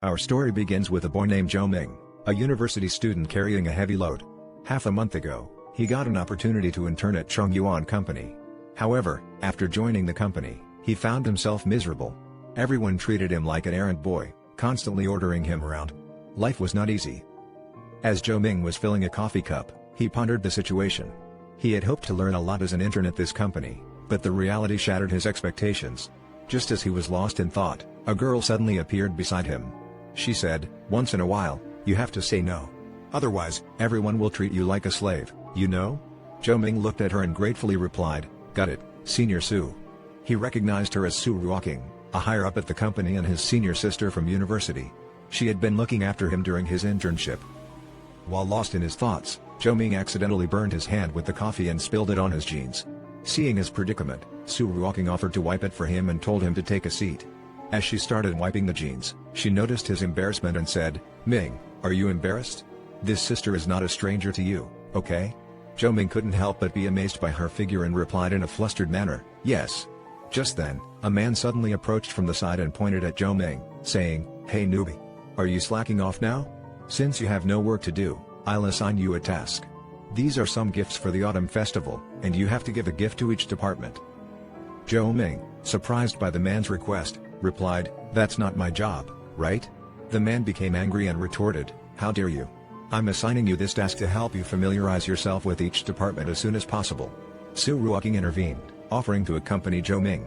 Our story begins with a boy named Zhou Ming, a university student carrying a heavy load. Half a month ago, he got an opportunity to intern at Chongyuan Company. However, after joining the company, he found himself miserable. Everyone treated him like an errand boy, constantly ordering him around. Life was not easy. As Zhou Ming was filling a coffee cup, he pondered the situation. He had hoped to learn a lot as an intern at this company, but the reality shattered his expectations. Just as he was lost in thought, a girl suddenly appeared beside him. She said, "Once in a while, you have to say no. Otherwise, everyone will treat you like a slave, you know?" Zhou Ming looked at her and gratefully replied, "Got it, Senior Su." He recognized her as Su Ruoqing, a higher-up at the company and his senior sister from university. She had been looking after him during his internship. While lost in his thoughts, Zhou Ming accidentally burned his hand with the coffee and spilled it on his jeans. Seeing his predicament, Su Ruoqing offered to wipe it for him and told him to take a seat. As she started wiping the jeans, she noticed his embarrassment and said, "Ming, are you embarrassed? This sister is not a stranger to you, okay?" Zhou Ming couldn't help but be amazed by her figure and replied in a flustered manner, "Yes." Just then, a man suddenly approached from the side and pointed at Zhou Ming, saying, "Hey newbie! Are you slacking off now? Since you have no work to do, I'll assign you a task. These are some gifts for the autumn festival, and you have to give a gift to each department." Zhou Ming, surprised by the man's request, replied, "That's not my job, right?" The man became angry and retorted, "How dare you? I'm assigning you this task to help you familiarize yourself with each department as soon as possible." Su Ruoqing intervened, offering to accompany Zhou Ming.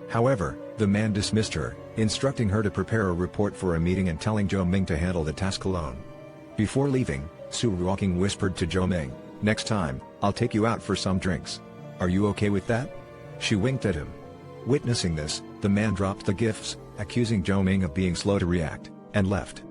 However, the man dismissed her, instructing her to prepare a report for a meeting and telling Zhou Ming to handle the task alone. Before leaving, Su Ruoqing whispered to Zhou Ming, "Next time, I'll take you out for some drinks. Are you okay with that?" She winked at him. Witnessing this, the man dropped the gifts, accusing Zhou Ming of being slow to react, and left.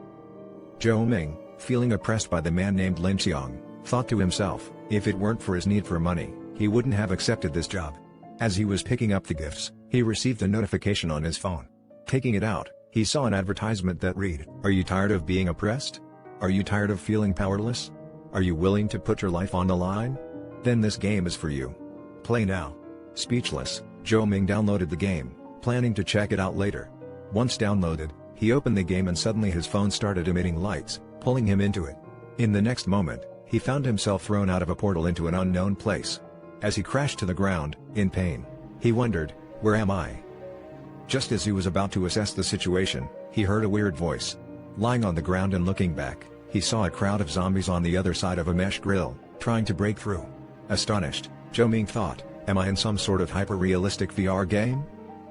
Zhou Ming, feeling oppressed by the man named Lin Xiang, thought to himself, if it weren't for his need for money, he wouldn't have accepted this job. As he was picking up the gifts, he received a notification on his phone. Taking it out, he saw an advertisement that read, "Are you tired of being oppressed? Are you tired of feeling powerless? Are you willing to put your life on the line? Then this game is for you. Play now." Speechless, Zhou Ming downloaded the game, planning to check it out later. Once downloaded, he opened the game and suddenly his phone started emitting lights, pulling him into it. In the next moment, he found himself thrown out of a portal into an unknown place. As he crashed to the ground, in pain, he wondered, "Where am I?" Just as he was about to assess the situation, he heard a weird voice. Lying on the ground and looking back, he saw a crowd of zombies on the other side of a mesh grill, trying to break through. Astonished, Zhou Ming thought, "Am I in some sort of hyper-realistic VR game?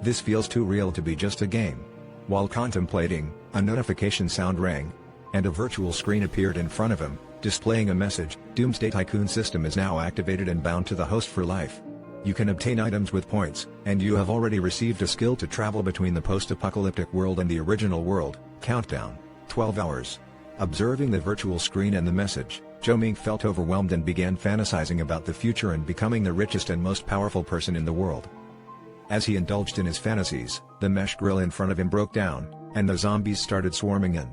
This feels too real to be just a game." While contemplating, a notification sound rang, and a virtual screen appeared in front of him, displaying a message, "Doomsday Tycoon system is now activated and bound to the host for life. You can obtain items with points, and you have already received a skill to travel between the post-apocalyptic world and the original world. Countdown, 12 hours. Observing the virtual screen and the message, Zhou Ming felt overwhelmed and began fantasizing about the future and becoming the richest and most powerful person in the world. As he indulged in his fantasies, the mesh grill in front of him broke down, and the zombies started swarming in.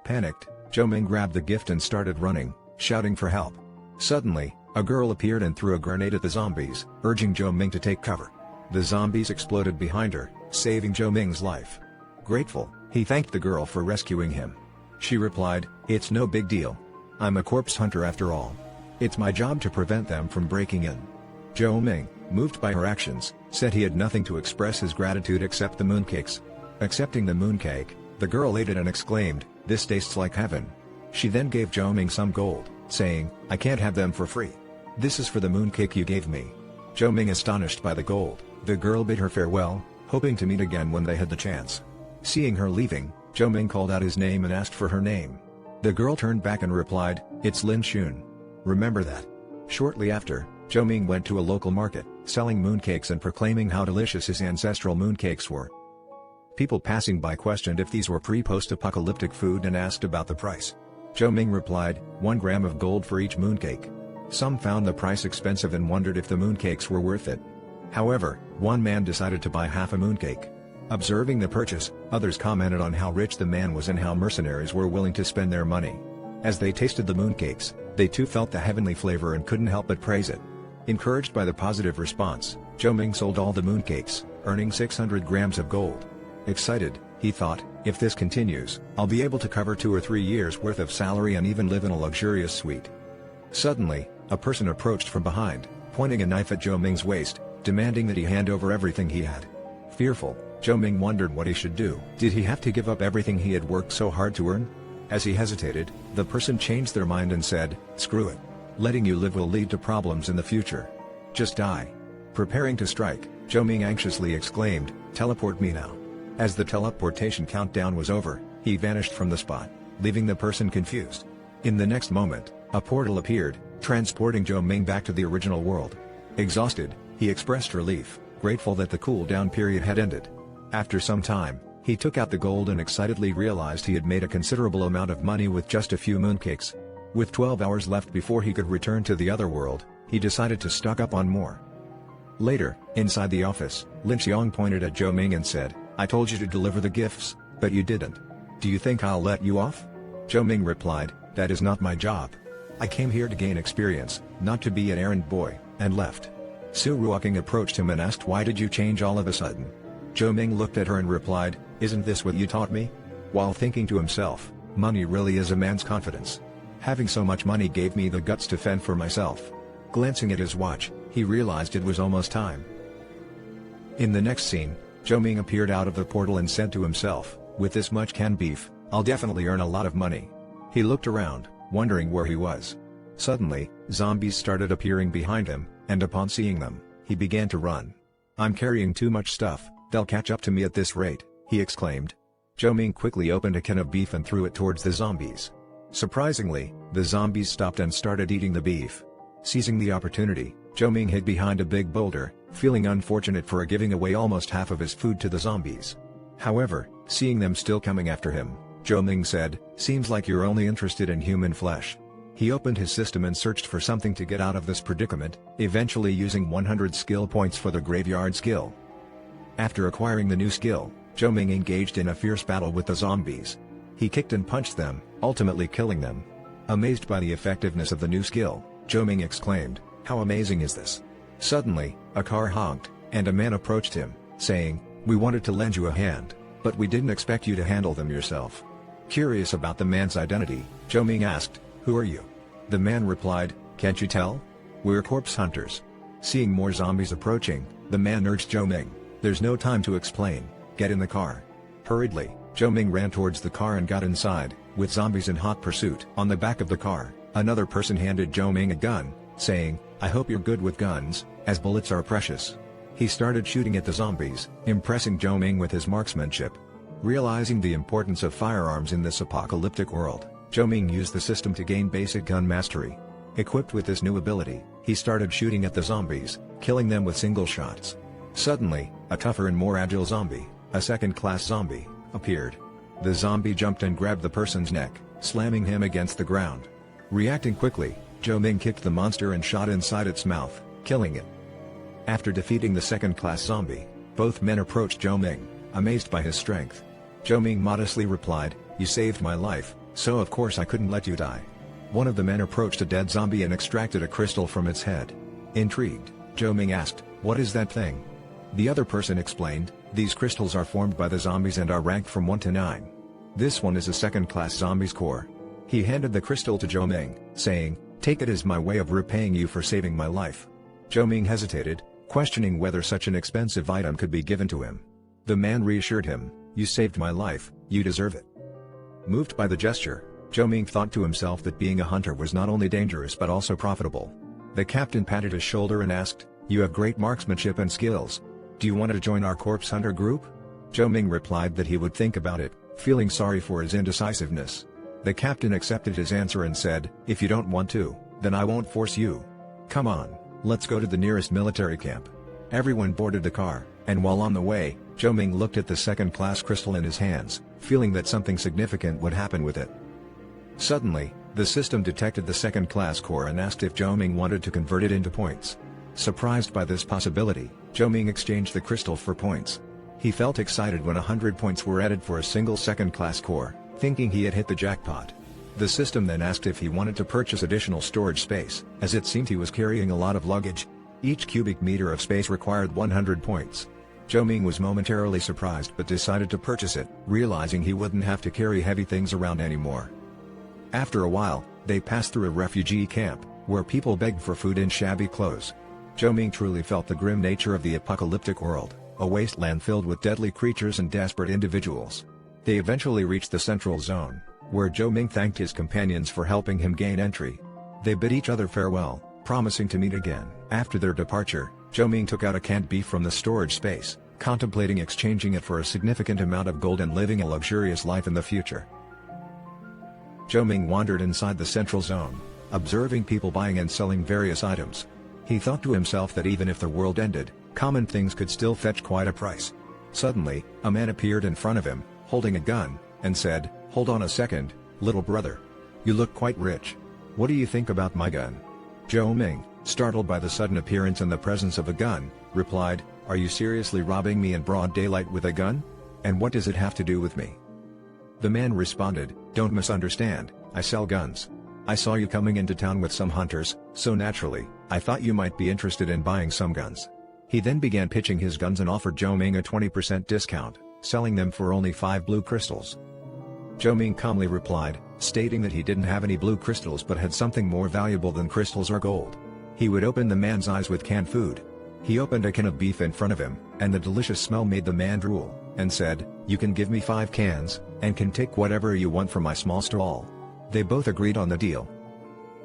Panicked, Zhou Ming grabbed the gift and started running, shouting for help. Suddenly, a girl appeared and threw a grenade at the zombies, urging Zhou Ming to take cover. The zombies exploded behind her, saving Zhou Ming's life. Grateful, he thanked the girl for rescuing him. She replied, "It's no big deal. I'm a corpse hunter after all. It's my job to prevent them from breaking in." Zhou Ming, moved by her actions, said he had nothing to express his gratitude except the mooncakes. Accepting the mooncake, the girl ate it and exclaimed, "This tastes like heaven." She then gave Zhou Ming some gold, saying, "I can't have them for free. This is for the mooncake you gave me." Zhou Ming astonished by the gold, the girl bid her farewell, hoping to meet again when they had the chance. Seeing her leaving, Zhou Ming called out his name and asked for her name. The girl turned back and replied, "It's Lin Xun. Remember that." Shortly after, Zhou Ming went to a local market, selling mooncakes and proclaiming how delicious his ancestral mooncakes were. People passing by questioned if these were pre-post-apocalyptic food and asked about the price. Zhou Ming replied, 1 gram of gold for each mooncake. Some found the price expensive and wondered if the mooncakes were worth it. However, one man decided to buy half a mooncake. Observing the purchase, others commented on how rich the man was and how mercenaries were willing to spend their money. As they tasted the mooncakes, they too felt the heavenly flavor and couldn't help but praise it. Encouraged by the positive response, Zhou Ming sold all the mooncakes, earning 600 grams of gold. Excited, he thought, If this continues, I'll be able to cover 2 or 3 years worth of salary and even live in a luxurious suite. Suddenly, a person approached from behind, pointing a knife at Zhou Ming's waist, demanding that he hand over everything he had. Fearful, Zhou Ming wondered what he should do. Did he have to give up everything he had worked so hard to earn? As he hesitated, the person changed their mind and said, "Screw it. Letting you live will lead to problems in the future. Just die." Preparing to strike, Zhou Ming anxiously exclaimed, "Teleport me now." As the teleportation countdown was over, he vanished from the spot, leaving the person confused. In the next moment, a portal appeared, transporting Zhou Ming back to the original world. Exhausted, he expressed relief, grateful that the cool-down period had ended. After some time, he took out the gold and excitedly realized he had made a considerable amount of money with just a few mooncakes. With 12 hours left before he could return to the other world, he decided to stock up on more. Later, inside the office, Lin Xiong pointed at Zhou Ming and said, "I told you to deliver the gifts, but you didn't. Do you think I'll let you off?" Zhou Ming replied, "That is not my job. I came here to gain experience, not to be an errand boy," and left. Su Ruoking approached him and asked, "Why did you change all of a sudden?" Zhou Ming looked at her and replied, "Isn't this what you taught me?" While thinking to himself, money really is a man's confidence. Having so much money gave me the guts to fend for myself. Glancing at his watch, he realized it was almost time. In the next scene, Zhou Ming appeared out of the portal and said to himself, "With this much canned beef, I'll definitely earn a lot of money." He looked around, wondering where he was. Suddenly, zombies started appearing behind him, and upon seeing them, he began to run. "I'm carrying too much stuff, they'll catch up to me at this rate," he exclaimed. Zhou Ming quickly opened a can of beef and threw it towards the zombies. Surprisingly, the zombies stopped and started eating the beef. Seizing the opportunity, Zhou Ming hid behind a big boulder, feeling unfortunate for giving away almost half of his food to the zombies. However, seeing them still coming after him, Zhou Ming said, "Seems like you're only interested in human flesh." He opened his system and searched for something to get out of this predicament, eventually using 100 skill points for the graveyard skill. After acquiring the new skill, Zhou Ming engaged in a fierce battle with the zombies. He kicked and punched them, ultimately killing them. Amazed by the effectiveness of the new skill, Zhou Ming exclaimed, "How amazing is this?" Suddenly, a car honked, and a man approached him, saying, "We wanted to lend you a hand, but we didn't expect you to handle them yourself." Curious about the man's identity, Zhou Ming asked, "Who are you?" The man replied, "Can't you tell? We're corpse hunters." Seeing more zombies approaching, the man urged Zhou Ming, "There's no time to explain, get in the car." Hurriedly, Zhou Ming ran towards the car and got inside, with zombies in hot pursuit. On the back of the car, another person handed Zhou Ming a gun, saying, "I hope you're good with guns, as bullets are precious." He started shooting at the zombies, impressing Zhou Ming with his marksmanship. Realizing the importance of firearms in this apocalyptic world, Zhou Ming used the system to gain basic gun mastery. Equipped with this new ability, he started shooting at the zombies, killing them with single shots. Suddenly, a tougher and more agile zombie, a second-class zombie, appeared. The zombie jumped and grabbed the person's neck, slamming him against the ground. Reacting quickly, Zhou Ming kicked the monster and shot inside its mouth, killing it. After defeating the second-class zombie, both men approached Zhou Ming, amazed by his strength. Zhou Ming modestly replied, "You saved my life, so of course I couldn't let you die." One of the men approached a dead zombie and extracted a crystal from its head. Intrigued, Zhou Ming asked, "What is that thing?" The other person explained, "These crystals are formed by the zombies and are ranked from 1 to 9. This one is a second-class zombie's core." He handed the crystal to Zhou Ming, saying, "Take it as my way of repaying you for saving my life." Zhou Ming hesitated, questioning whether such an expensive item could be given to him. The man reassured him, "You saved my life, you deserve it." Moved by the gesture, Zhou Ming thought to himself that being a hunter was not only dangerous but also profitable. The captain patted his shoulder and asked, "You have great marksmanship and skills. Do you want to join our corpse hunter group?" Zhou Ming replied that he would think about it, feeling sorry for his indecisiveness. The captain accepted his answer and said, "If you don't want to, then I won't force you. Come on, let's go to the nearest military camp." Everyone boarded the car, and while on the way, Zhou Ming looked at the second-class crystal in his hands, feeling that something significant would happen with it. Suddenly, the system detected the second-class core and asked if Zhou Ming wanted to convert it into points. Surprised by this possibility, Zhou Ming exchanged the crystal for points. He felt excited when 100 points were added for a single second-class core, thinking he had hit the jackpot. The system then asked if he wanted to purchase additional storage space, as it seemed he was carrying a lot of luggage. Each cubic meter of space required 100 points. Zhou Ming was momentarily surprised but decided to purchase it, realizing he wouldn't have to carry heavy things around anymore. After a while, they passed through a refugee camp, where people begged for food in shabby clothes. Zhou Ming truly felt the grim nature of the apocalyptic world, a wasteland filled with deadly creatures and desperate individuals. They eventually reached the central zone, where Zhou Ming thanked his companions for helping him gain entry. They bid each other farewell, promising to meet again. After their departure, Zhou Ming took out a canned beef from the storage space, contemplating exchanging it for a significant amount of gold and living a luxurious life in the future. Zhou Ming wandered inside the central zone, observing people buying and selling various items. He thought to himself that even if the world ended, common things could still fetch quite a price. Suddenly, a man appeared in front of him, holding a gun, and said, "Hold on a second, little brother. You look quite rich. What do you think about my gun?" Zhou Ming, startled by the sudden appearance and the presence of a gun, replied, "Are you seriously robbing me in broad daylight with a gun? And what does it have to do with me?" The man responded, "Don't misunderstand, I sell guns. I saw you coming into town with some hunters, so naturally, I thought you might be interested in buying some guns." He then began pitching his guns and offered Zhou Ming a 20% discount, selling them for only 5 blue crystals. Zhou Ming calmly replied, stating that he didn't have any blue crystals but had something more valuable than crystals or gold. He would open the man's eyes with canned food. He opened a can of beef in front of him, and the delicious smell made the man drool, and said, "You can give me 5 cans, and can take whatever you want from my small stall." They both agreed on the deal.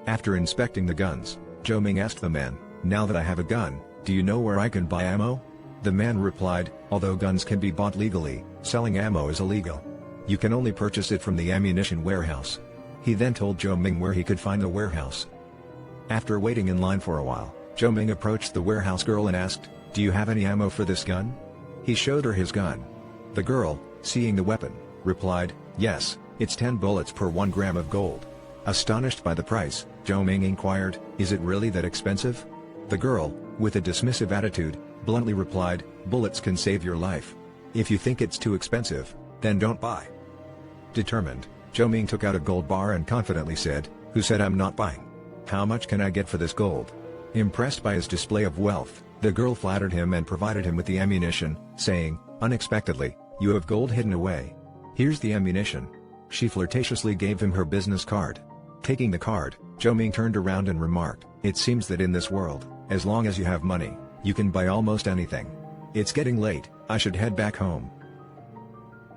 After inspecting the guns, Zhou Ming asked the man, "Now that I have a gun, do you know where I can buy ammo?" The man replied, "Although guns can be bought legally, selling ammo is illegal. You can only purchase it from the ammunition warehouse." He then told Zhou Ming where he could find the warehouse. After waiting in line for a while, Zhou Ming approached the warehouse girl and asked, "Do you have any ammo for this gun?" He showed her his gun. The girl, seeing the weapon, replied, "Yes, it's 10 bullets per 1 gram of gold." Astonished by the price, Zhou Ming inquired, "Is it really that expensive?" The girl, with a dismissive attitude, bluntly replied, "Bullets can save your life. If you think it's too expensive, then don't buy." Determined, Zhou Ming took out a gold bar and confidently said, "Who said I'm not buying? How much can I get for this gold?" Impressed by his display of wealth, the girl flattered him and provided him with the ammunition, saying, "Unexpectedly, you have gold hidden away. Here's the ammunition." She flirtatiously gave him her business card. Taking the card, Zhou Ming turned around and remarked, "It seems that in this world, as long as you have money, you can buy almost anything. It's getting late, I should head back home."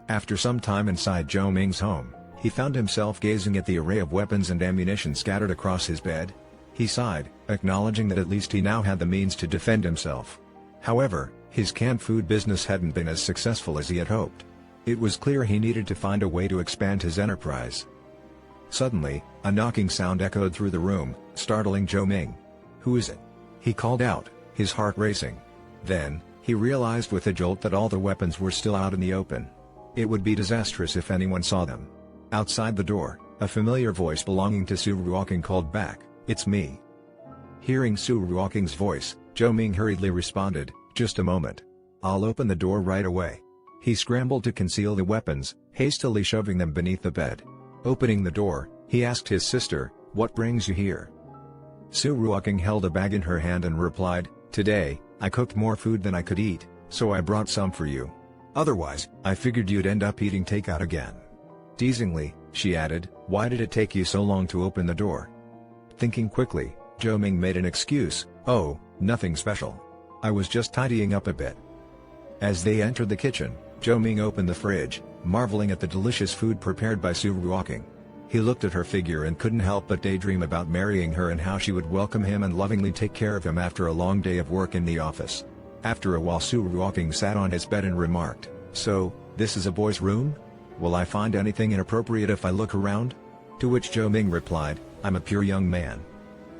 After some time inside Zhou Ming's home, he found himself gazing at the array of weapons and ammunition scattered across his bed. He sighed, acknowledging that at least he now had the means to defend himself. However, his canned food business hadn't been as successful as he had hoped. It was clear he needed to find a way to expand his enterprise. Suddenly, a knocking sound echoed through the room, startling Zhou Ming. "Who is it?" he called out, his heart racing. Then, he realized with a jolt that all the weapons were still out in the open. It would be disastrous if anyone saw them. Outside the door, a familiar voice belonging to Su Ruoking called back, "It's me." Hearing Su Ruoking's voice, Zhou Ming hurriedly responded, "Just a moment. I'll open the door right away." He scrambled to conceal the weapons, hastily shoving them beneath the bed. Opening the door, he asked his sister, "What brings you here?" Su Ruoking held a bag in her hand and replied, "Today, I cooked more food than I could eat, so I brought some for you. Otherwise, I figured you'd end up eating takeout again." Teasingly, she added, "Why did it take you so long to open the door?" Thinking quickly, Zhou Ming made an excuse, "Oh, nothing special. I was just tidying up a bit." As they entered the kitchen, Zhou Ming opened the fridge, marveling at the delicious food prepared by Su Ruoking. He looked at her figure and couldn't help but daydream about marrying her and how she would welcome him and lovingly take care of him after a long day of work in the office. After a while, Su Ruoking sat on his bed and remarked, "So, this is a boy's room? Will I find anything inappropriate if I look around?" To which Zhou Ming replied, "I'm a pure young man.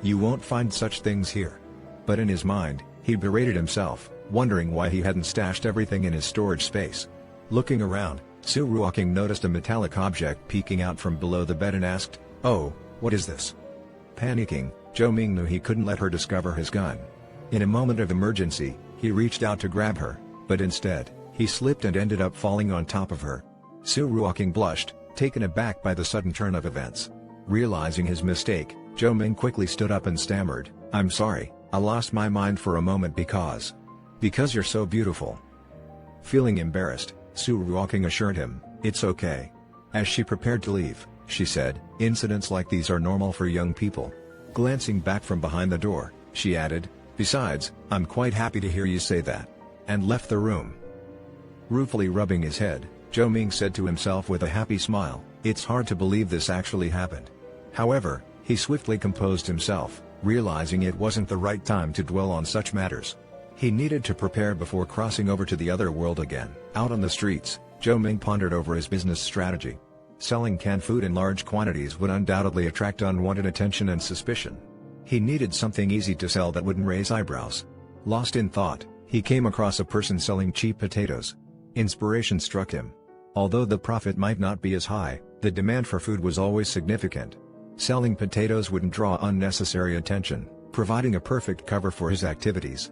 You won't find such things here." But in his mind, he berated himself, wondering why he hadn't stashed everything in his storage space. Looking around, Su Ruoking noticed a metallic object peeking out from below the bed and asked, "Oh, what is this?" Panicking, Zhou Ming knew he couldn't let her discover his gun. In a moment of emergency, he reached out to grab her, but instead, he slipped and ended up falling on top of her. Su Ruoking blushed, taken aback by the sudden turn of events. Realizing his mistake, Zhou Ming quickly stood up and stammered, "I'm sorry, I lost my mind for a moment because you're so beautiful." Feeling embarrassed, Su Ruoking assured him, "It's okay." As she prepared to leave, she said, "Incidents like these are normal for young people." Glancing back from behind the door, she added, "Besides, I'm quite happy to hear you say that," and left the room. Ruefully rubbing his head, Zhou Ming said to himself with a happy smile, "It's hard to believe this actually happened." However, he swiftly composed himself, realizing it wasn't the right time to dwell on such matters. He needed to prepare before crossing over to the other world again. Out on the streets, Zhou Ming pondered over his business strategy. Selling canned food in large quantities would undoubtedly attract unwanted attention and suspicion. He needed something easy to sell that wouldn't raise eyebrows. Lost in thought, he came across a person selling cheap potatoes. Inspiration struck him. Although the profit might not be as high, the demand for food was always significant. Selling potatoes wouldn't draw unnecessary attention, providing a perfect cover for his activities.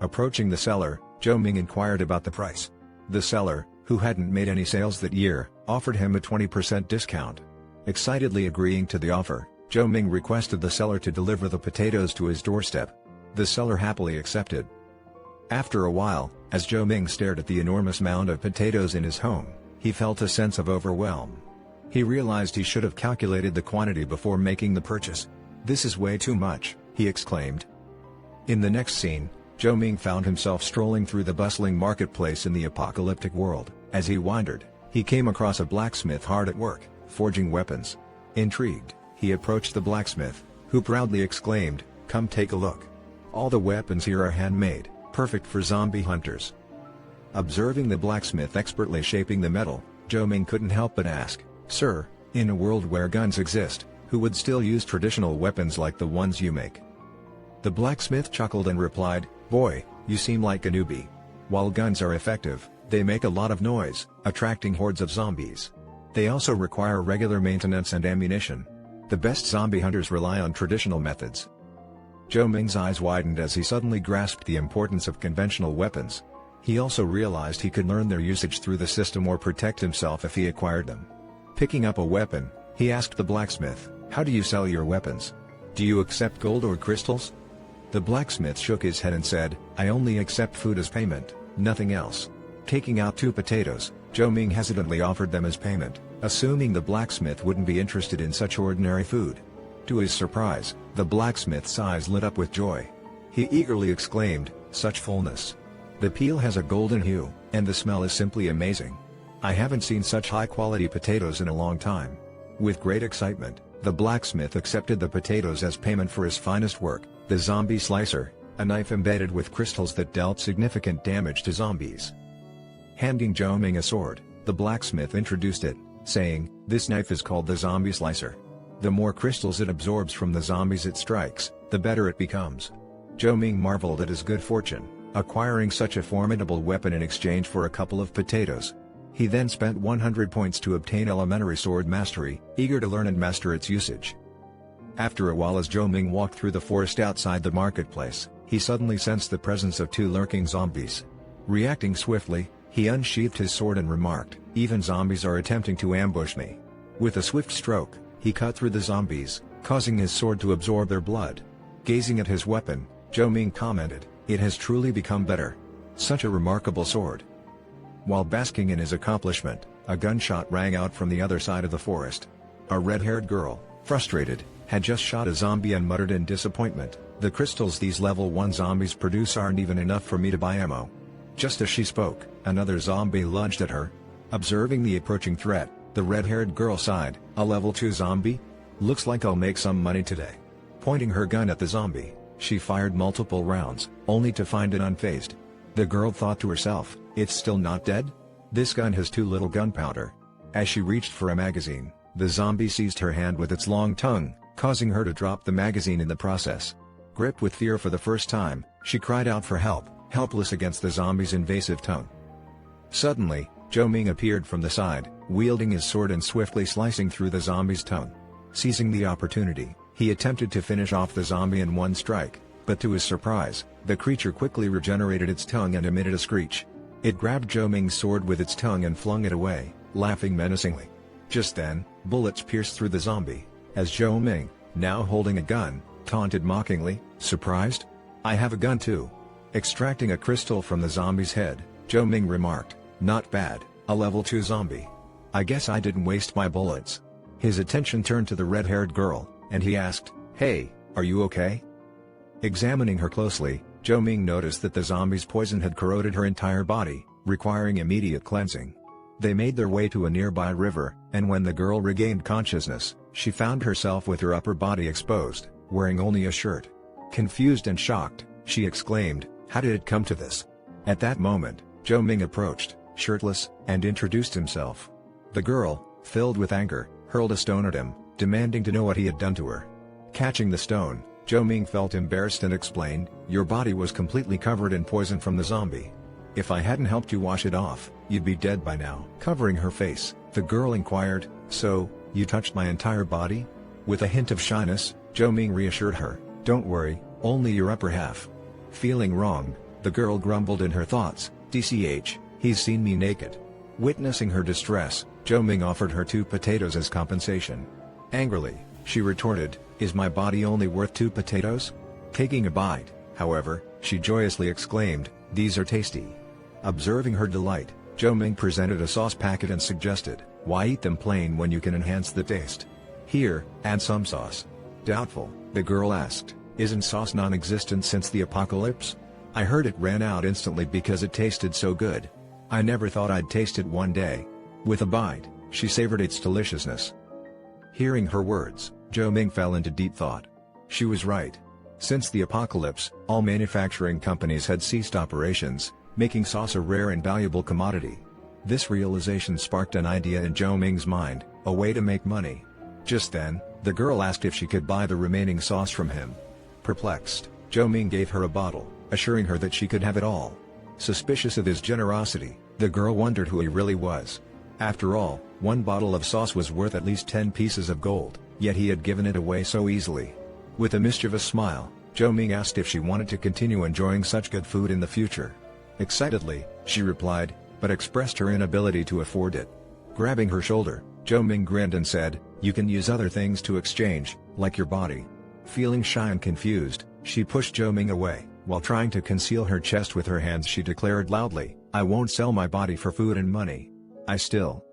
Approaching the seller, Zhou Ming inquired about the price. The seller, who hadn't made any sales that year, offered him a 20% discount. Excitedly agreeing to the offer, Zhou Ming requested the seller to deliver the potatoes to his doorstep. The seller happily accepted. After a while, as Zhou Ming stared at the enormous mound of potatoes in his home, he felt a sense of overwhelm. He realized he should have calculated the quantity before making the purchase. "This is way too much," he exclaimed. In the next scene, Zhou Ming found himself strolling through the bustling marketplace in the apocalyptic world. As he wandered, he came across a blacksmith hard at work, forging weapons. Intrigued, he approached the blacksmith, who proudly exclaimed, "Come take a look. All the weapons here are handmade, perfect for zombie hunters." Observing the blacksmith expertly shaping the metal, Zhou Ming couldn't help but ask, "Sir, in a world where guns exist, who would still use traditional weapons like the ones you make?" The blacksmith chuckled and replied, "Boy, you seem like a newbie. While guns are effective, they make a lot of noise, attracting hordes of zombies. They also require regular maintenance and ammunition. The best zombie hunters rely on traditional methods." Zhou Ming's eyes widened as he suddenly grasped the importance of conventional weapons. He also realized he could learn their usage through the system or protect himself if he acquired them. Picking up a weapon, he asked the blacksmith, "How do you sell your weapons? Do you accept gold or crystals?" The blacksmith shook his head and said, "I only accept food as payment, nothing else." Taking out 2 potatoes, Zhou Ming hesitantly offered them as payment, assuming the blacksmith wouldn't be interested in such ordinary food. To his surprise, the blacksmith's eyes lit up with joy. He eagerly exclaimed, "Such fullness! The peel has a golden hue, and the smell is simply amazing. I haven't seen such high-quality potatoes in a long time." With great excitement, the blacksmith accepted the potatoes as payment for his finest work, the zombie slicer, a knife embedded with crystals that dealt significant damage to zombies. Handing Zhou Ming a sword, the blacksmith introduced it, saying, "This knife is called the zombie slicer. The more crystals it absorbs from the zombies it strikes, the better it becomes." Zhou Ming marveled at his good fortune, acquiring such a formidable weapon in exchange for a couple of potatoes. He then spent 100 points to obtain elementary sword mastery, eager to learn and master its usage. After a while, as Zhou Ming walked through the forest outside the marketplace, he suddenly sensed the presence of 2 lurking zombies. Reacting swiftly, he unsheathed his sword and remarked, "Even zombies are attempting to ambush me." With a swift stroke, he cut through the zombies, causing his sword to absorb their blood. Gazing at his weapon, Zhou Ming commented, "It has truly become better. Such a remarkable sword." While basking in his accomplishment, a gunshot rang out from the other side of the forest. A red-haired girl, frustrated, had just shot a zombie and muttered in disappointment, "The crystals these level 1 zombies produce aren't even enough for me to buy ammo." Just as she spoke, another zombie lunged at her. Observing the approaching threat, the red-haired girl sighed, "A level 2 zombie? Looks like I'll make some money today." Pointing her gun at the zombie, she fired multiple rounds, only to find it unfazed. The girl thought to herself, "It's still not dead? This gun has too little gunpowder." As she reached for a magazine, the zombie seized her hand with its long tongue, causing her to drop the magazine in the process. Gripped with fear for the first time, she cried out for help, helpless against the zombie's invasive tongue. Suddenly, Zhou Ming appeared from the side, wielding his sword and swiftly slicing through the zombie's tongue. Seizing the opportunity, he attempted to finish off the zombie in one strike, but to his surprise, the creature quickly regenerated its tongue and emitted a screech. It grabbed Zhou Ming's sword with its tongue and flung it away, laughing menacingly. Just then, bullets pierced through the zombie, as Zhou Ming, now holding a gun, taunted mockingly, "Surprised? I have a gun too." Extracting a crystal from the zombie's head, Zhou Ming remarked. Not bad, a level 2 zombie. I guess I didn't waste my bullets. His attention turned to the red-haired girl, and he asked, "Hey, are you okay?" Examining her closely, Zhou Ming noticed that the zombie's poison had corroded her entire body, requiring immediate cleansing. They made their way to a nearby river, and when the girl regained consciousness, she found herself with her upper body exposed, wearing only a shirt. Confused and shocked, she exclaimed, "How did it come to this?" At that moment, Zhou Ming approached, shirtless, and introduced himself. The girl, filled with anger, hurled a stone at him, demanding to know what he had done to her. Catching the stone, Zhou Ming felt embarrassed and explained, "Your body was completely covered in poison from the zombie. If I hadn't helped you wash it off, you'd be dead by now." Covering her face, the girl inquired, "So, you touched my entire body?" With a hint of shyness, Zhou Ming reassured her, "Don't worry, only your upper half." Feeling wronged, the girl grumbled in her thoughts, "DCH, he's seen me naked." Witnessing her distress, Zhou Ming offered her 2 potatoes as compensation. Angrily, she retorted, "Is my body only worth 2 potatoes?" Taking a bite, however, she joyously exclaimed, "These are tasty." Observing her delight, Zhou Ming presented a sauce packet and suggested, "Why eat them plain when you can enhance the taste? Here, add some sauce." Doubtful, the girl asked, "Isn't sauce non-existent since the apocalypse? I heard it ran out instantly because it tasted so good. I never thought I'd taste it one day." With a bite, she savored its deliciousness. Hearing her words, Zhou Ming fell into deep thought. She was right. Since the apocalypse, all manufacturing companies had ceased operations, making sauce a rare and valuable commodity. This realization sparked an idea in Zhou Ming's mind, a way to make money. Just then, the girl asked if she could buy the remaining sauce from him. Perplexed, Zhou Ming gave her a bottle, assuring her that she could have it all. Suspicious of his generosity, the girl wondered who he really was. After all, one bottle of sauce was worth at least 10 pieces of gold, yet he had given it away so easily. With a mischievous smile, Zhou Ming asked if she wanted to continue enjoying such good food in the future. Excitedly, she replied, but expressed her inability to afford it. Grabbing her shoulder, Zhou Ming grinned and said, "You can use other things to exchange, like your body." Feeling shy and confused, she pushed Zhou Ming away. While trying to conceal her chest with her hands, she declared loudly, "I won't sell my body for food and money. I still..."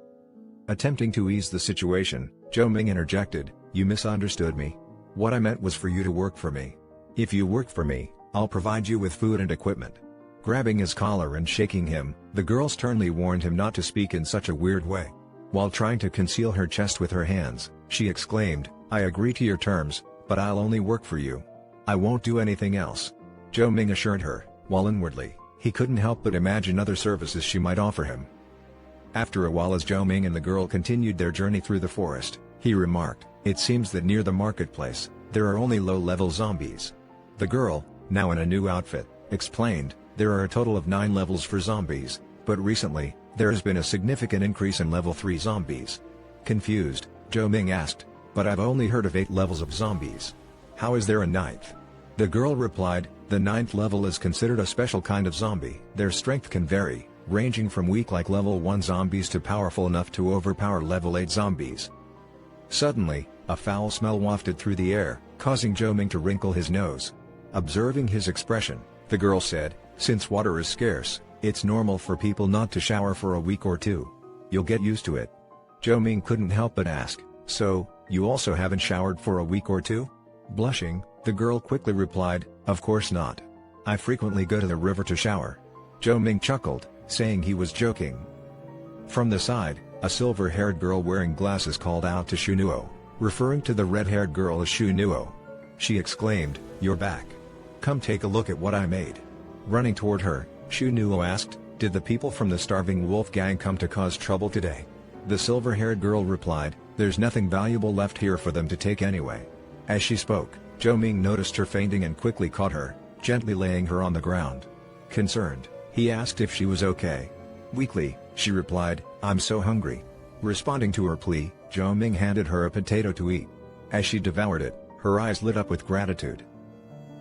Attempting to ease the situation, Zhou Ming interjected, "You misunderstood me. What I meant was for you to work for me. If you work for me, I'll provide you with food and equipment." Grabbing his collar and shaking him, the girl sternly warned him not to speak in such a weird way. While trying to conceal her chest with her hands, she exclaimed, "I agree to your terms, but I'll only work for you. I won't do anything else." Zhou Ming assured her, while inwardly, he couldn't help but imagine other services she might offer him. After a while, as Zhou Ming and the girl continued their journey through the forest, he remarked, "It seems that near the marketplace, there are only low-level zombies." The girl, now in a new outfit, explained, "There are a total of 9 levels for zombies, but recently, there has been a significant increase in level 3 zombies." Confused, Zhou Ming asked, "But I've only heard of 8 levels of zombies. How is there a 9th? The girl replied, "The 9th level is considered a special kind of zombie. Their strength can vary, ranging from weak like level 1 zombies to powerful enough to overpower level 8 zombies." Suddenly, a foul smell wafted through the air, causing Zhou Ming to wrinkle his nose. Observing his expression, the girl said, "Since water is scarce, it's normal for people not to shower for a week or 2. You'll get used to it." Zhou Ming couldn't help but ask, "So, you also haven't showered for a week or 2? Blushing, the girl quickly replied, "Of course not. I frequently go to the river to shower." Zhou Ming chuckled, saying he was joking. From the side, a silver-haired girl wearing glasses called out to Shunuo, referring to the red-haired girl as Shunuo. She exclaimed, "You're back. Come take a look at what I made." Running toward her, Shunuo asked, "Did the people from the Starving Wolf gang come to cause trouble today?" The silver-haired girl replied, "There's nothing valuable left here for them to take anyway." As she spoke, Zhou Ming noticed her fainting and quickly caught her, gently laying her on the ground. Concerned, he asked if she was okay. Weakly, she replied, "I'm so hungry." Responding to her plea, Zhou Ming handed her a potato to eat. As she devoured it, her eyes lit up with gratitude.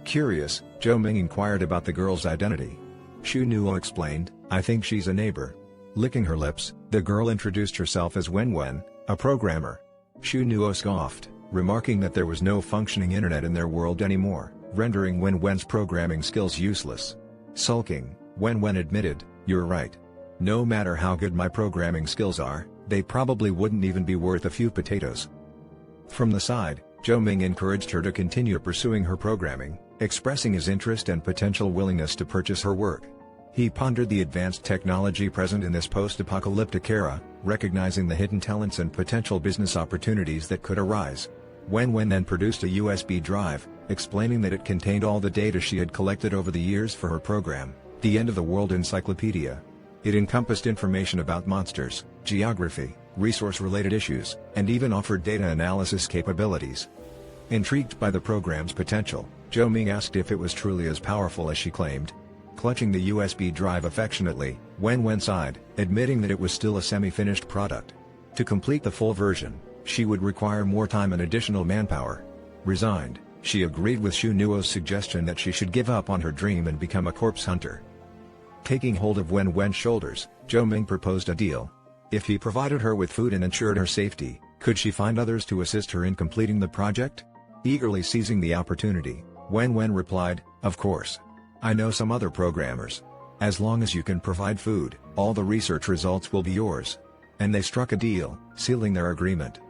Curious, Zhou Ming inquired about the girl's identity. Shu Nuo explained, "I think she's a neighbor." Licking her lips, the girl introduced herself as Wen Wen, a programmer. Shu Nuo scoffed, remarking that there was no functioning internet in their world anymore, rendering Wen Wen's programming skills useless. Sulking, Wen Wen admitted, You're right. No matter how good my programming skills are, they probably wouldn't even be worth a few potatoes." From the side, Zhou Ming encouraged her to continue pursuing her programming, expressing his interest and potential willingness to purchase her work. He pondered the advanced technology present in this post-apocalyptic era, recognizing the hidden talents and potential business opportunities that could arise. Wen then produced a USB drive, explaining that it contained all the data she had collected over the years for her program, the End of the World Encyclopedia. It encompassed information about monsters, geography, resource-related issues, and even offered data analysis capabilities. Intrigued by the program's potential, Zhou Ming asked if it was truly as powerful as she claimed. Clutching the USB drive affectionately, Wen sighed, admitting that it was still a semi-finished product. To complete the full version, she would require more time and additional manpower. Resigned, she agreed with Xu Nuo's suggestion that she should give up on her dream and become a corpse hunter. Taking hold of Wen's shoulders, Zhou Ming proposed a deal. If he provided her with food and ensured her safety, could she find others to assist her in completing the project? Eagerly seizing the opportunity, Wen replied, "Of course. I know some other programmers. As long as you can provide food, all the research results will be yours." And they struck a deal, sealing their agreement.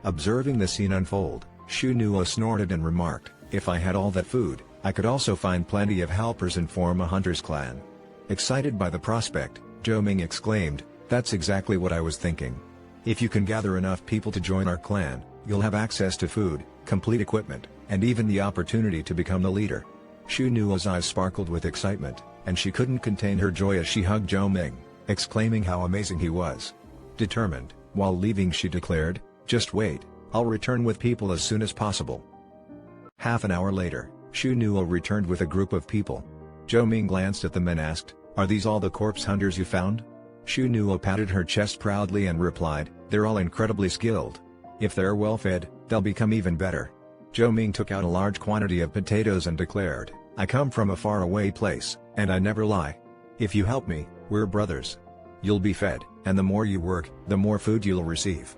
Observing the scene unfold, Xu Nuo snorted and remarked, "If I had all that food, I could also find plenty of helpers and form a hunter's clan." Excited by the prospect, Zhou Ming exclaimed, "That's exactly what I was thinking. If you can gather enough people to join our clan, you'll have access to food, complete equipment, and even the opportunity to become the leader." Xu Nuo's eyes sparkled with excitement, and she couldn't contain her joy as she hugged Zhou Ming, exclaiming how amazing he was. Determined, while leaving she declared, "Just wait, I'll return with people as soon as possible." Half an hour later, Xu Nuo returned with a group of people. Zhou Ming glanced at them and asked, "Are these all the corpse hunters you found?" Xu Nuo patted her chest proudly and replied, "They're all incredibly skilled. If they're well fed, they'll become even better." Zhou Ming took out a large quantity of potatoes and declared, "I come from a faraway place, and I never lie. If you help me, we're brothers. You'll be fed, and the more you work, the more food you'll receive."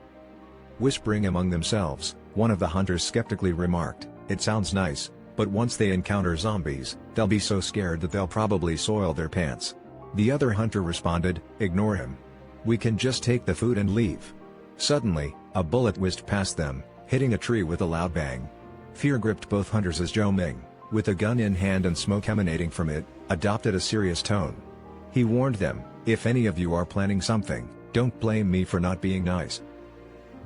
Whispering among themselves, one of the hunters skeptically remarked, "It sounds nice, but once they encounter zombies, they'll be so scared that they'll probably soil their pants." The other hunter responded, "Ignore him. We can just take the food and leave." Suddenly, a bullet whizzed past them, hitting a tree with a loud bang. Fear gripped both hunters as Zhou Ming, with a gun in hand and smoke emanating from it, adopted a serious tone. He warned them, "If any of you are planning something, don't blame me for not being nice."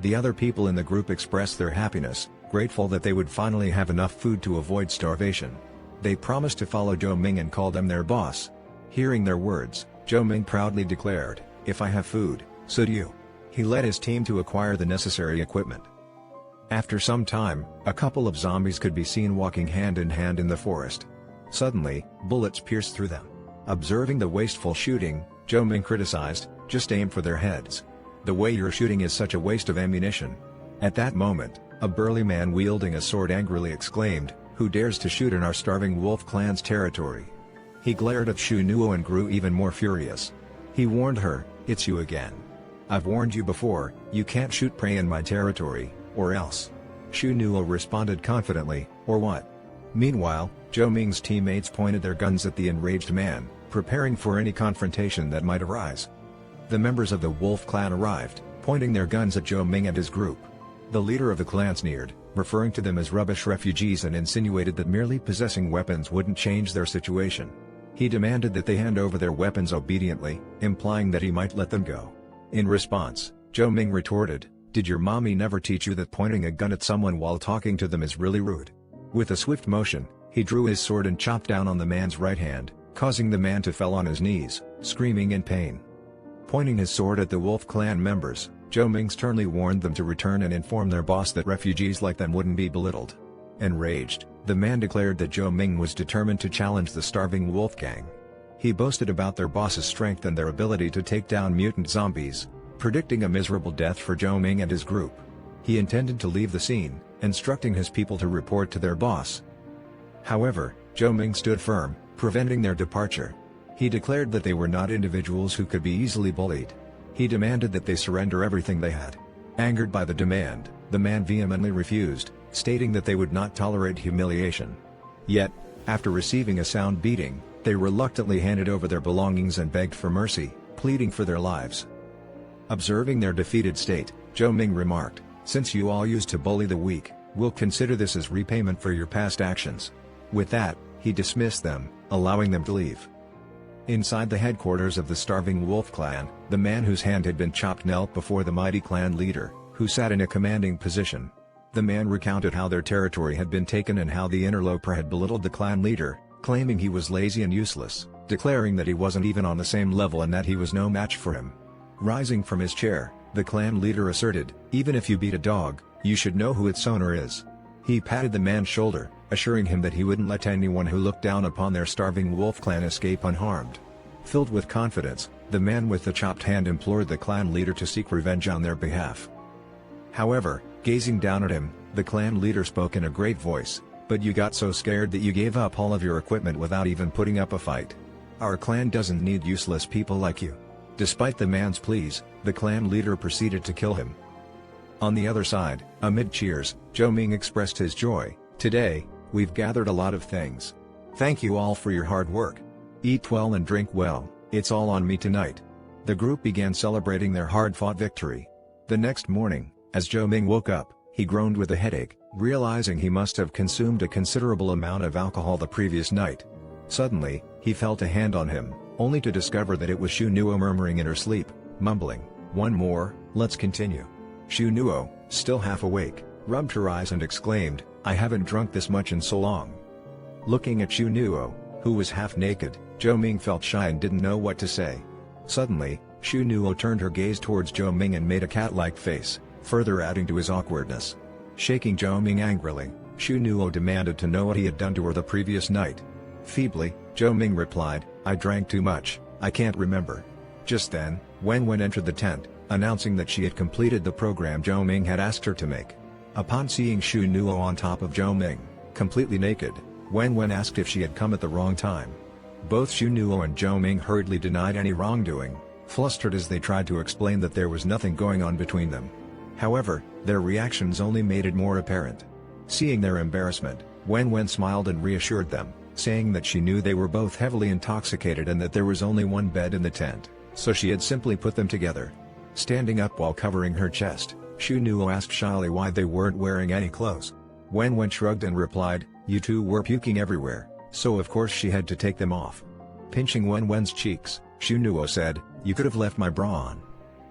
The other people in the group expressed their happiness, grateful that they would finally have enough food to avoid starvation. They promised to follow Zhou Ming and called him their boss. Hearing their words, Zhou Ming proudly declared, "If I have food, so do you." He led his team to acquire the necessary equipment. After some time, a couple of zombies could be seen walking hand in hand in the forest. Suddenly, bullets pierced through them. Observing the wasteful shooting, Zhou Ming criticized, "Just aim for their heads. The way you're shooting is such a waste of ammunition." At that moment, a burly man wielding a sword angrily exclaimed, "Who dares to shoot in our starving wolf clan's territory?" He glared at Xu Nuo and grew even more furious. He warned her, "It's you again. I've warned you before, you can't shoot prey in my territory, or else." Xu Nuo responded confidently, "Or what?" Meanwhile, Zhou Ming's teammates pointed their guns at the enraged man, preparing for any confrontation that might arise. The members of the wolf clan arrived, pointing their guns at Zhou Ming and his group. The leader of the clan sneered, referring to them as rubbish refugees, and insinuated that merely possessing weapons wouldn't change their situation. He demanded that they hand over their weapons obediently, implying that he might let them go. In response, Zhou Ming retorted, "Did your mommy never teach you that pointing a gun at someone while talking to them is really rude?" With a swift motion, he drew his sword and chopped down on the man's right hand, causing the man to fall on his knees, screaming in pain. Pointing his sword at the wolf clan members, Zhou Ming sternly warned them to return and inform their boss that refugees like them wouldn't be belittled. Enraged, the man declared that Zhou Ming was determined to challenge the starving wolf gang. He boasted about their boss's strength and their ability to take down mutant zombies, predicting a miserable death for Zhou Ming and his group. He intended to leave the scene, instructing his people to report to their boss. However, Zhou Ming stood firm, preventing their departure. He declared that they were not individuals who could be easily bullied. He demanded that they surrender everything they had. Angered by the demand, the man vehemently refused, stating that they would not tolerate humiliation. Yet, after receiving a sound beating, They reluctantly handed over their belongings and begged for mercy, pleading for their lives. Observing their defeated state, Zhou Ming remarked, "Since you all used to bully the weak, we'll consider this as repayment for your past actions." With that, he dismissed them, allowing them to leave. Inside the headquarters of the starving wolf clan, the man whose hand had been chopped knelt before the mighty clan leader, who sat in a commanding position. The man recounted how their territory had been taken and how the interloper had belittled the clan leader, claiming he was lazy and useless, declaring that he wasn't even on the same level and that he was no match for him. Rising from his chair, the clan leader asserted, "Even if you beat a dog, you should know who its owner is." He patted the man's shoulder, assuring him that he wouldn't let anyone who looked down upon their starving wolf clan escape unharmed. Filled with confidence, the man with the chopped hand implored the clan leader to seek revenge on their behalf. However, gazing down at him, the clan leader spoke in a great voice, "But you got so scared that you gave up all of your equipment without even putting up a fight. Our clan doesn't need useless people like you." Despite the man's pleas, the clan leader proceeded to kill him. On the other side, amid cheers, Zhou Ming expressed his joy, "Today, we've gathered a lot of things. Thank you all for your hard work. Eat well and drink well, it's all on me tonight." The group began celebrating their hard-fought victory. The next morning, as Zhou Ming woke up, he groaned with a headache, realizing he must have consumed a considerable amount of alcohol the previous night. Suddenly, he felt a hand on him, only to discover that it was Shu Nuo murmuring in her sleep, mumbling, "One more, let's continue." Shu Nuo, still half awake, rubbed her eyes and exclaimed, "I haven't drunk this much in so long." Looking at Shu Nuo, who was half naked, Zhou Ming felt shy and didn't know what to say. Suddenly, Shu Nuo turned her gaze towards Zhou Ming and made a cat-like face, further adding to his awkwardness. Shaking Zhou Ming angrily, Shu Nuo demanded to know what he had done to her the previous night. Feebly, Zhou Ming replied, "I drank too much, I can't remember." Just then, Wen entered the tent, announcing that she had completed the program Zhou Ming had asked her to make. Upon seeing Shu Nuo on top of Zhou Ming, completely naked, Wen asked if she had come at the wrong time. Both Shu Nuo and Zhou Ming hurriedly denied any wrongdoing, flustered as they tried to explain that there was nothing going on between them. However, their reactions only made it more apparent. Seeing their embarrassment, Wen smiled and reassured them, saying that she knew they were both heavily intoxicated and that there was only one bed in the tent, so she had simply put them together. Standing up while covering her chest, Shu Nuo asked shyly why they weren't wearing any clothes. Wen shrugged and replied, "You two were puking everywhere, so of course she had to take them off." Pinching Wen's cheeks, Shu Nuo said, "You could have left my bra on.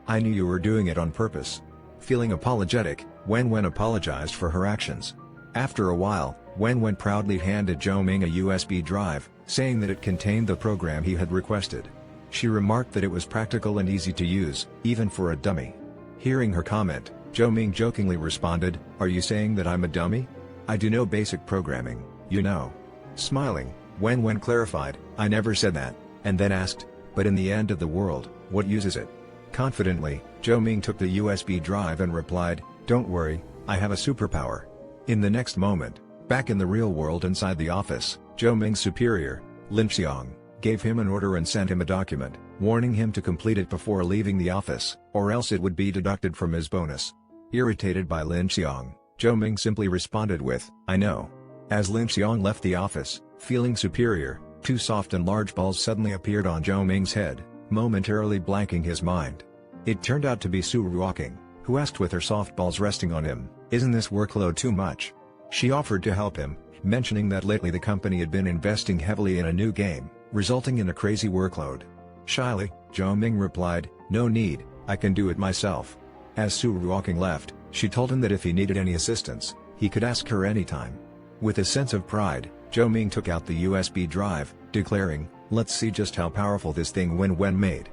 I knew you were doing it on purpose." Feeling apologetic, Wen apologized for her actions. After a while, Wen proudly handed Zhou Ming a USB drive, saying that it contained the program he had requested. She remarked that it was practical and easy to use, even for a dummy. Hearing her comment, Zhou Ming jokingly responded, "Are you saying that I'm a dummy? I do no basic programming, you know." Smiling, Wen clarified, "I never said that," and then asked, "But in the end of the world, what use is it?" Confidently, Zhou Ming took the USB drive and replied, "Don't worry, I have a superpower." In the next moment, back in the real world inside the office, Zhou Ming's superior, Lin Xiang, gave him an order and sent him a document, warning him to complete it before leaving the office, or else it would be deducted from his bonus. Irritated by Lin Xiang, Zhou Ming simply responded with, "I know." As Lin Xiang left the office, feeling superior, two soft and large balls suddenly appeared on Zhou Ming's head, momentarily blanking his mind. It turned out to be Su Ruoking, who asked with her soft balls resting on him, "Isn't this workload too much?" She offered to help him, mentioning that lately the company had been investing heavily in a new game, resulting in a crazy workload. Shyly, Zhou Ming replied, "No need, I can do it myself." As Su Ruoking left, she told him that if he needed any assistance, he could ask her anytime. With a sense of pride, Zhou Ming took out the USB drive, declaring, "Let's see just how powerful this thing Wen made."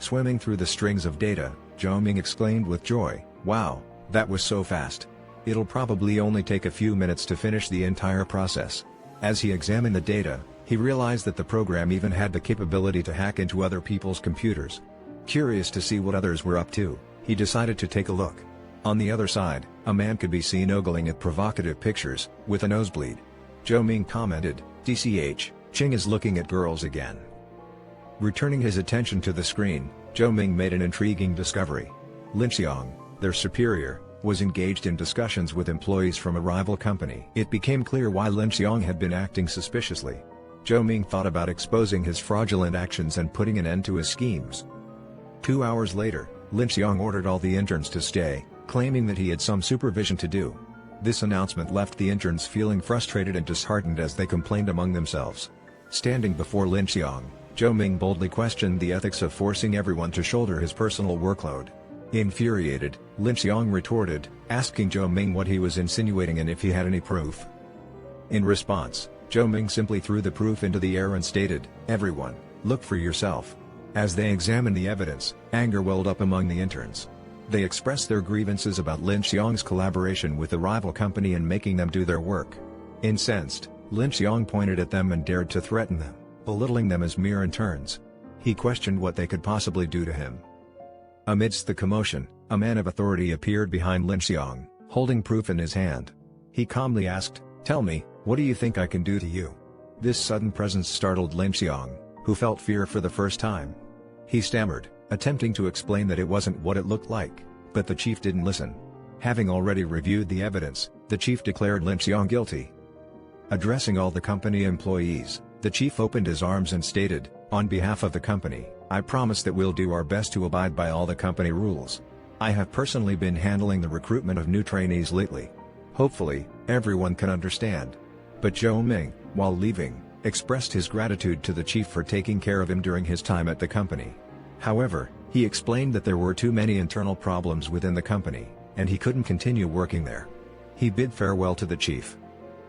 Swimming through the strings of data, Zhou Ming exclaimed with joy, "Wow, that was so fast. It'll probably only take a few minutes to finish the entire process." As he examined the data, he realized that the program even had the capability to hack into other people's computers. Curious to see what others were up to, he decided to take a look. On the other side, a man could be seen ogling at provocative pictures, with a nosebleed. Zhou Ming commented, "DCH, Ching is looking at girls again." Returning his attention to the screen, Zhou Ming made an intriguing discovery. Lin Xiang, their superior, was engaged in discussions with employees from a rival company. It became clear why Lin Xiang had been acting suspiciously. Zhou Ming thought about exposing his fraudulent actions and putting an end to his schemes. 2 hours later, Lin Xiang ordered all the interns to stay, claiming that he had some supervision to do. This announcement left the interns feeling frustrated and disheartened as they complained among themselves. Standing before Lin Xiang, Zhou Ming boldly questioned the ethics of forcing everyone to shoulder his personal workload. Infuriated, Lin Xiang retorted, asking Zhou Ming what he was insinuating and if he had any proof. In response, Zhou Ming simply threw the proof into the air and stated, "Everyone, look for yourself." As they examined the evidence, anger welled up among the interns. They expressed their grievances about Lin Xiang's collaboration with the rival company in making them do their work. Incensed, Lin Xiang pointed at them and dared to threaten them, belittling them as mere interns. He questioned what they could possibly do to him. Amidst the commotion, a man of authority appeared behind Lin Xiang, holding proof in his hand. He calmly asked, "Tell me, what do you think I can do to you?" This sudden presence startled Lin Xiang, who felt fear for the first time. He stammered, attempting to explain that it wasn't what it looked like, but the chief didn't listen. Having already reviewed the evidence, the chief declared Lin Xiang guilty. Addressing all the company employees, the chief opened his arms and stated, "On behalf of the company, I promise that we'll do our best to abide by all the company rules. I have personally been handling the recruitment of new trainees lately. Hopefully, everyone can understand." But Zhou Ming, while leaving, expressed his gratitude to the chief for taking care of him during his time at the company. However, he explained that there were too many internal problems within the company, and he couldn't continue working there. He bid farewell to the chief.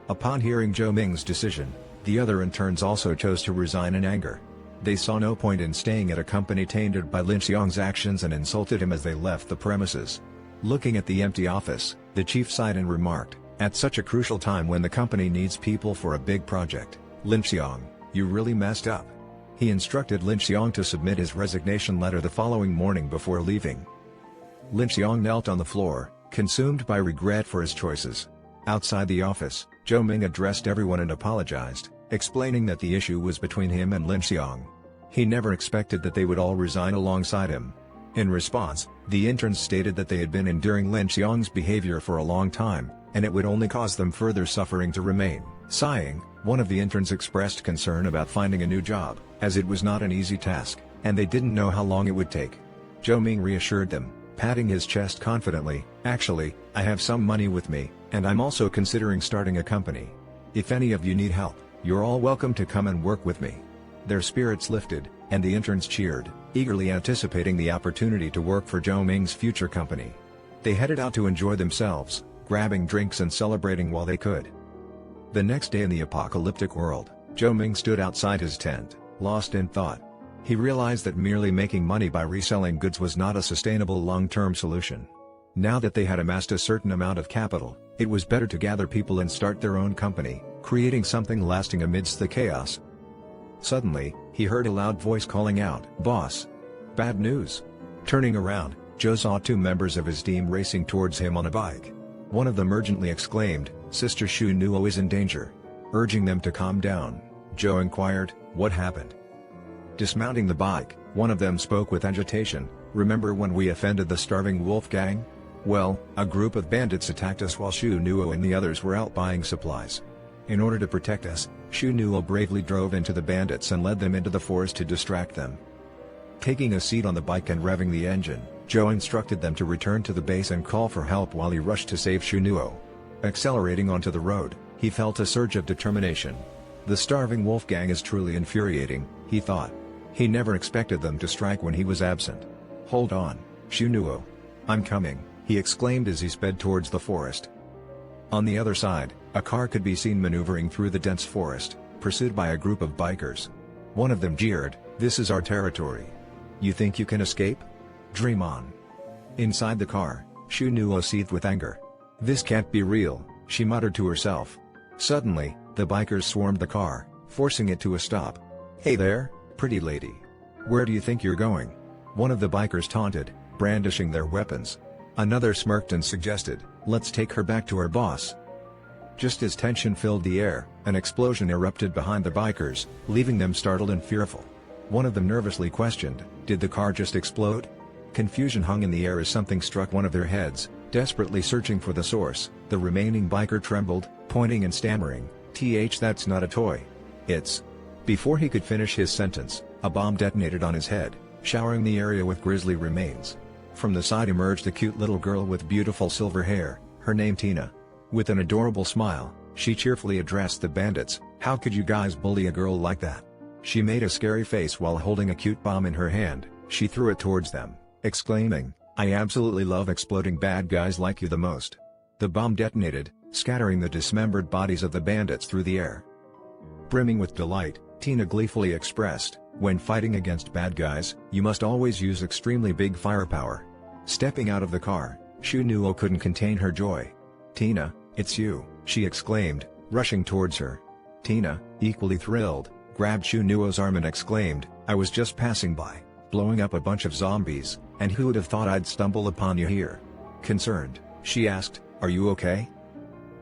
Upon hearing Zhou Ming's decision, the other interns also chose to resign in anger. They saw no point in staying at a company tainted by Lin Xiang's actions and insulted him as they left the premises. Looking at the empty office, the chief sighed and remarked, "At such a crucial time when the company needs people for a big project, Lin Xiang, you really messed up." He instructed Lin Xiang to submit his resignation letter the following morning before leaving. Lin Xiang knelt on the floor, consumed by regret for his choices. Outside the office, Zhou Ming addressed everyone and apologized, explaining that the issue was between him and Lin Xiang. He never expected that they would all resign alongside him. In response, the interns stated that they had been enduring Lin Xiang's behavior for a long time, and it would only cause them further suffering to remain. Sighing, one of the interns expressed concern about finding a new job, as it was not an easy task, and they didn't know how long it would take. Zhou Ming reassured them, patting his chest confidently, "Actually, I have some money with me, and I'm also considering starting a company. If any of you need help, you're all welcome to come and work with me." Their spirits lifted, and the interns cheered, eagerly anticipating the opportunity to work for Zhou Ming's future company. They headed out to enjoy themselves, grabbing drinks and celebrating while they could. The next day in the apocalyptic world, Zhou Ming stood outside his tent, lost in thought. He realized that merely making money by reselling goods was not a sustainable long-term solution. Now that they had amassed a certain amount of capital, it was better to gather people and start their own company, creating something lasting amidst the chaos. Suddenly, he heard a loud voice calling out, "Boss! Bad news!" Turning around, Zhou saw two members of his team racing towards him on a bike. One of them urgently exclaimed, "Sister Shu Nuo is in danger." Urging them to calm down, Zhou inquired, "What happened?" Dismounting the bike, one of them spoke with agitation, "Remember when we offended the starving wolf gang? Well, a group of bandits attacked us while Shu Nuo and the others were out buying supplies. In order to protect us, Shu Nuo bravely drove into the bandits and led them into the forest to distract them." Taking a seat on the bike and revving the engine, Zhou instructed them to return to the base and call for help while he rushed to save Shu Nuo. Accelerating onto the road, he felt a surge of determination. The starving wolf gang is truly infuriating, he thought. He never expected them to strike when he was absent. "Hold on, Shu Nuo. I'm coming," he exclaimed as he sped towards the forest. On the other side, a car could be seen maneuvering through the dense forest, pursued by a group of bikers. One of them jeered, "This is our territory. You think you can escape? Dream on." Inside the car, Shu Nuo seethed with anger. "This can't be real," she muttered to herself. Suddenly, the bikers swarmed the car, forcing it to a stop. "Hey there, pretty lady. Where do you think you're going?" One of the bikers taunted, brandishing their weapons. Another smirked and suggested, "Let's take her back to her boss." Just as tension filled the air, an explosion erupted behind the bikers, leaving them startled and fearful. One of them nervously questioned, "Did the car just explode?" Confusion hung in the air as something struck one of their heads. Desperately searching for the source, the remaining biker trembled, pointing and stammering, "That's not a toy. It's..." Before he could finish his sentence, a bomb detonated on his head, showering the area with grisly remains. From the side emerged a cute little girl with beautiful silver hair, her name Tina. With an adorable smile, she cheerfully addressed the bandits. "How could you guys bully a girl like that?" She made a scary face while holding a cute bomb in her hand. She threw it towards them, exclaiming, "I absolutely love exploding bad guys like you the most." The bomb detonated, scattering the dismembered bodies of the bandits through the air. Brimming with delight, Tina gleefully expressed, "When fighting against bad guys, you must always use extremely big firepower." Stepping out of the car, Shunuo couldn't contain her joy. "Tina, it's you," she exclaimed, rushing towards her. Tina, equally thrilled, grabbed Shunuo's arm and exclaimed, "I was just passing by, blowing up a bunch of zombies, and who would have thought I'd stumble upon you here?" Concerned, she asked, "Are you okay?"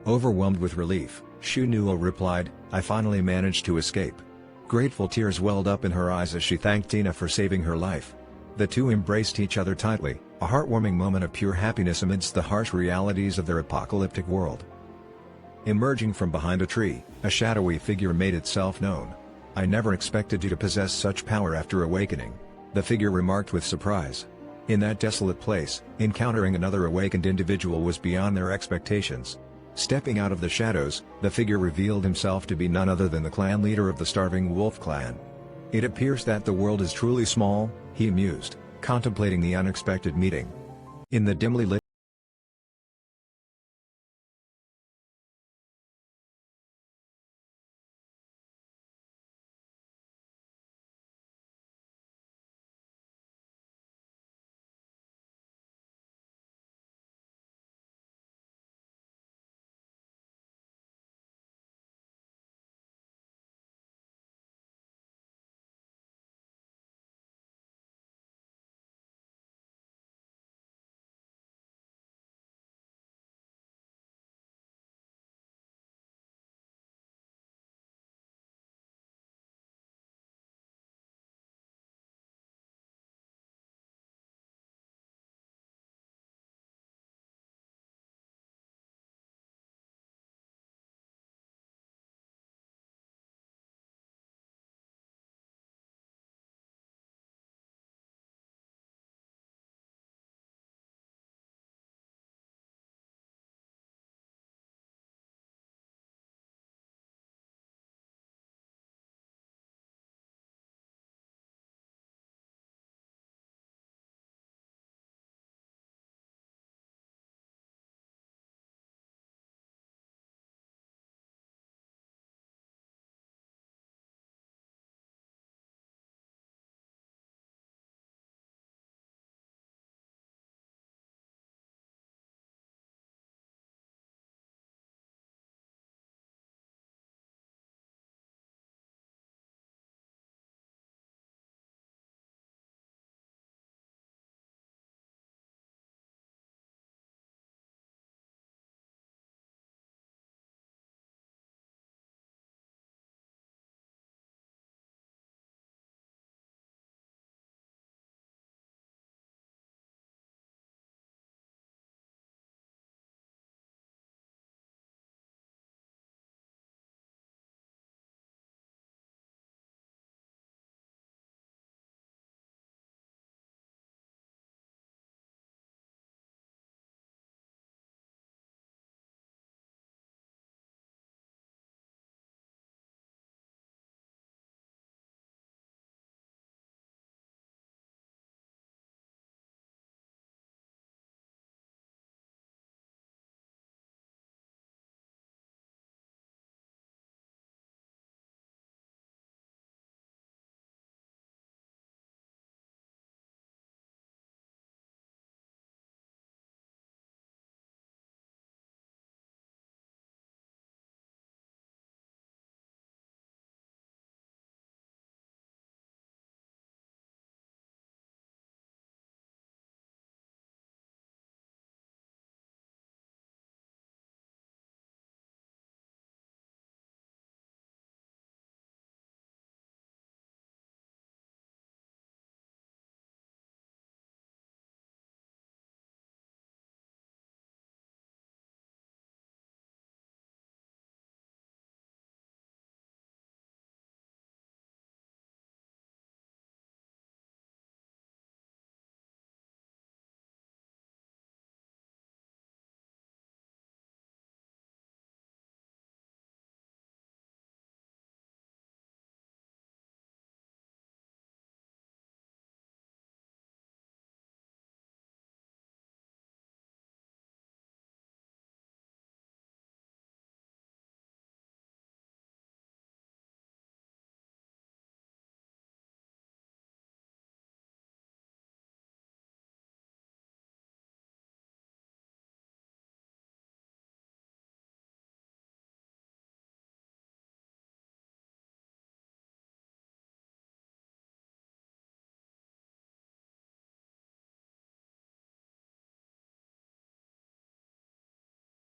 Overwhelmed with relief, Shunuo replied, "I finally managed to escape." Grateful tears welled up in her eyes as she thanked Tina for saving her life. The two embraced each other tightly, a heartwarming moment of pure happiness amidst the harsh realities of their apocalyptic world. Emerging from behind a tree, a shadowy figure made itself known. "I never expected you to possess such power after awakening," the figure remarked with surprise. In that desolate place, encountering another awakened individual was beyond their expectations. Stepping out of the shadows, the figure revealed himself to be none other than the clan leader of the Starving Wolf clan. "It appears that the world is truly small," he mused, contemplating the unexpected meeting. In the dimly lit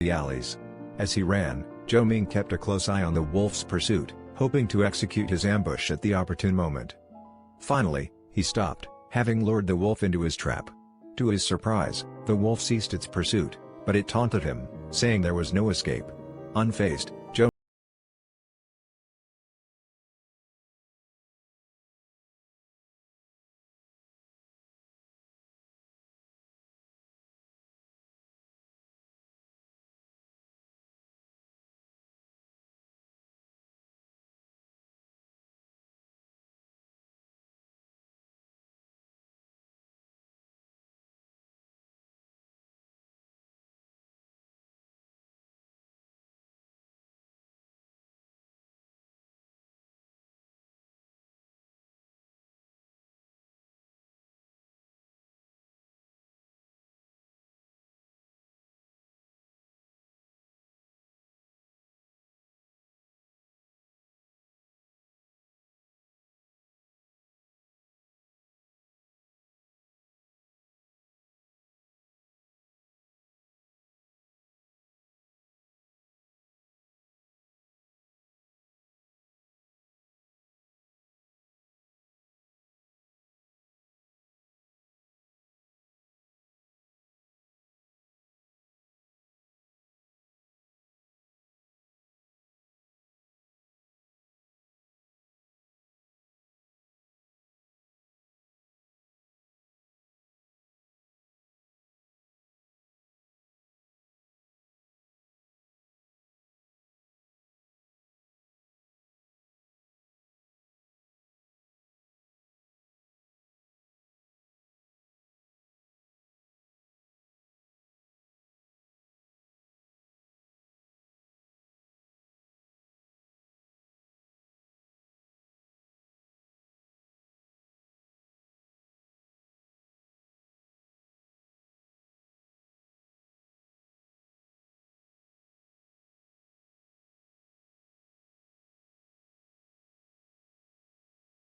the alleys. As he ran, Zhou Ming kept a close eye on the wolf's pursuit, hoping to execute his ambush at the opportune moment. Finally, he stopped, having lured the wolf into his trap. To his surprise, the wolf ceased its pursuit, but it taunted him, saying there was no escape. Unfazed, Zhou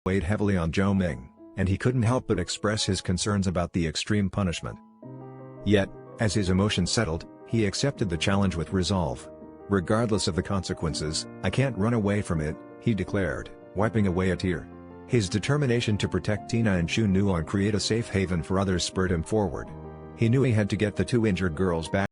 weighed heavily on Zhou Ming, and he couldn't help but express his concerns about the extreme punishment. Yet, as his emotions settled, he accepted the challenge with resolve. Regardless of the consequences, I can't run away from it, he declared, wiping away a tear. His determination to protect Tina and Xu Nu and create a safe haven for others spurred him forward. He knew he had to get the two injured girls back.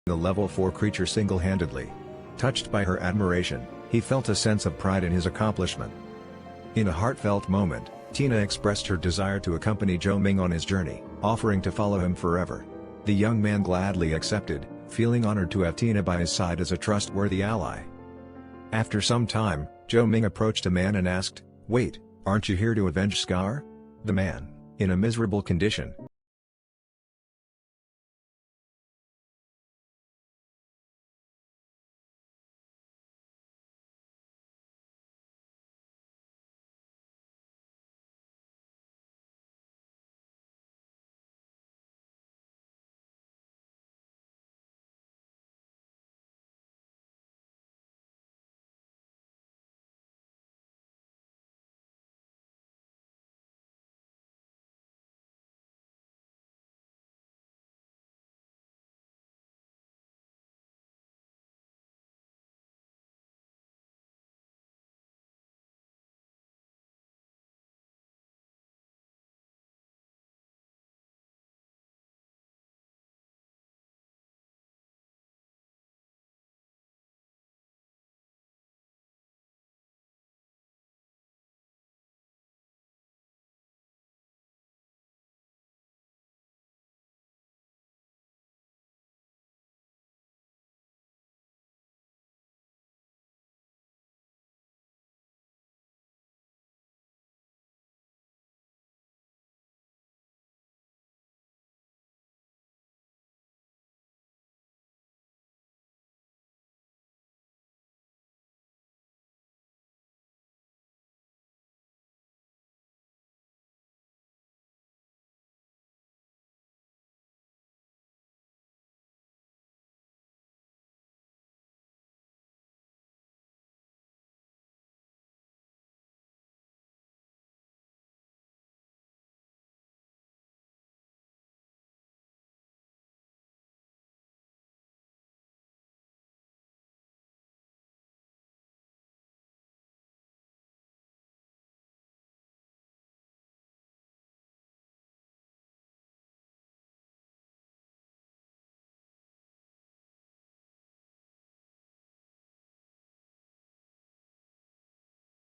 The level 4 creature single-handedly. Touched by her admiration, he felt a sense of pride in his accomplishment. In a heartfelt moment, Tina expressed her desire to accompany Zhou Ming on his journey, offering to follow him forever. The young man gladly accepted, feeling honored to have Tina by his side as a trustworthy ally. After some time, Zhou Ming approached a man and asked, "Wait, aren't you here to avenge Scar?" The man, in a miserable condition,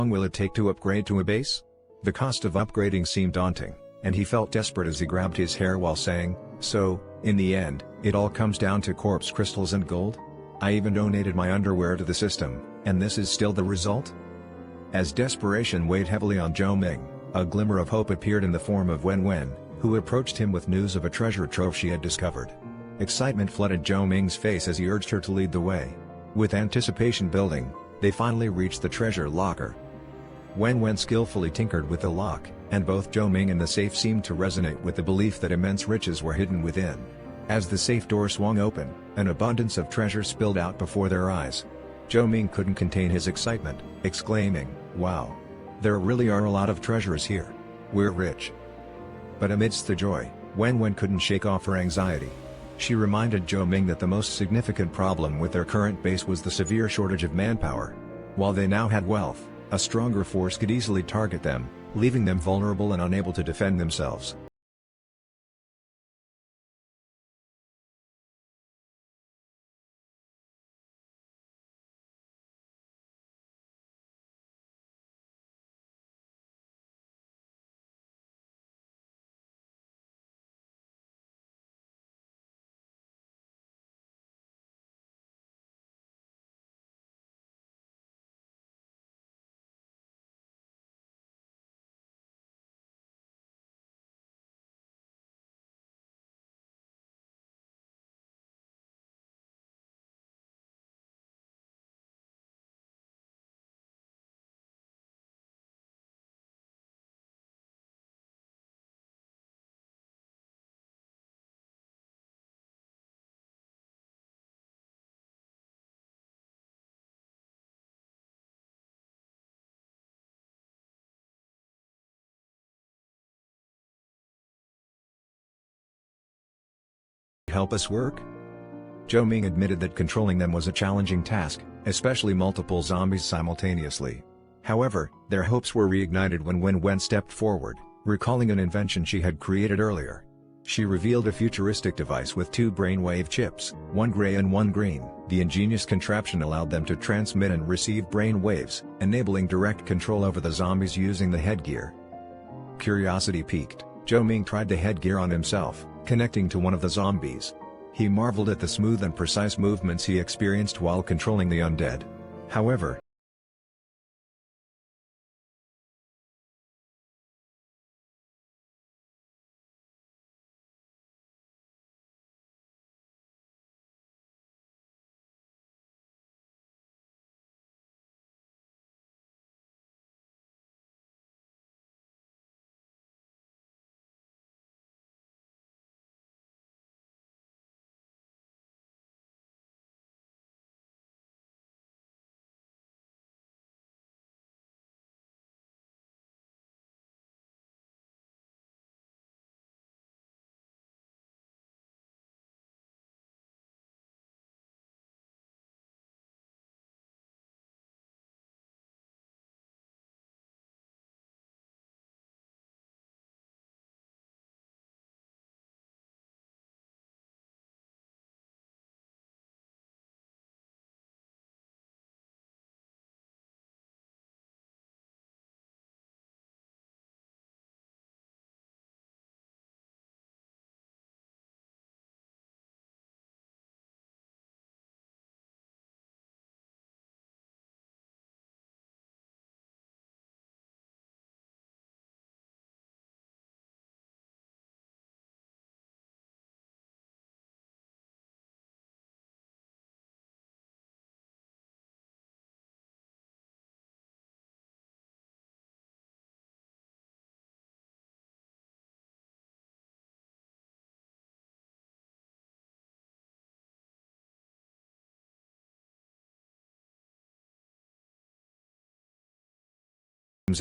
long will it take to upgrade to a base? The cost of upgrading seemed daunting, and he felt desperate as he grabbed his hair while saying, "So, in the end, it all comes down to corpse crystals and gold? I even donated my underwear to the system, and this is still the result?" As desperation weighed heavily on Zhou Ming, a glimmer of hope appeared in the form of Wen Wen, who approached him with news of a treasure trove she had discovered. Excitement flooded Zhou Ming's face as he urged her to lead the way. With anticipation building, they finally reached the treasure locker. Wen Wen skillfully tinkered with the lock, and both Zhou Ming and the safe seemed to resonate with the belief that immense riches were hidden within. As the safe door swung open, an abundance of treasure spilled out before their eyes. Zhou Ming couldn't contain his excitement, exclaiming, "Wow! There really are a lot of treasures here. We're rich." But amidst the joy, Wen Wen couldn't shake off her anxiety. She reminded Zhou Ming that the most significant problem with their current base was the severe shortage of manpower. While they now had wealth, a stronger force could easily target them, leaving them vulnerable and unable to defend themselves. "Help us work?" Zhou Ming admitted that controlling them was a challenging task, especially multiple zombies simultaneously. However, their hopes were reignited when Wen Wen stepped forward, recalling an invention she had created earlier. She revealed a futuristic device with two brainwave chips, one gray and one green. The ingenious contraption allowed them to transmit and receive brain waves, enabling direct control over the zombies using the headgear. Curiosity piqued, Zhou Ming tried the headgear on himself, connecting to one of the zombies. He marveled at the smooth and precise movements he experienced while controlling the undead. However,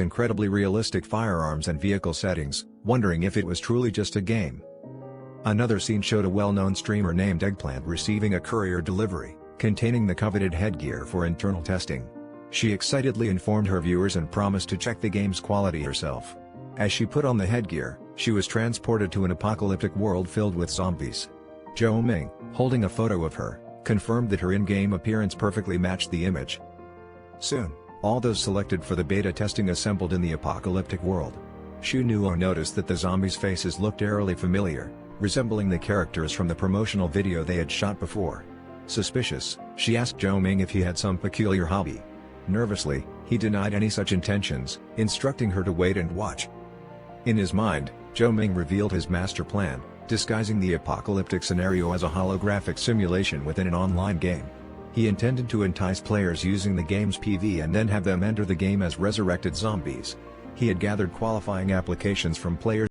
incredibly realistic firearms and vehicle settings, wondering if it was truly just a game. Another scene showed a well-known streamer named Eggplant receiving a courier delivery, containing the coveted headgear for internal testing. She excitedly informed her viewers and promised to check the game's quality herself. As she put on the headgear, she was transported to an apocalyptic world filled with zombies. Zhou Ming, holding a photo of her, confirmed that her in-game appearance perfectly matched the image. Soon, All those selected for the beta testing assembled in the apocalyptic world. Shu Nuo noticed that the zombies' faces looked eerily familiar, resembling the characters from the promotional video they had shot before. Suspicious, she asked Zhou Ming if he had some peculiar hobby. Nervously, he denied any such intentions, instructing her to wait and watch. In his mind, Zhou Ming revealed his master plan, disguising the apocalyptic scenario as a holographic simulation within an online game. He intended to entice players using the game's PV and then have them enter the game as resurrected zombies. He had gathered qualifying applications from players.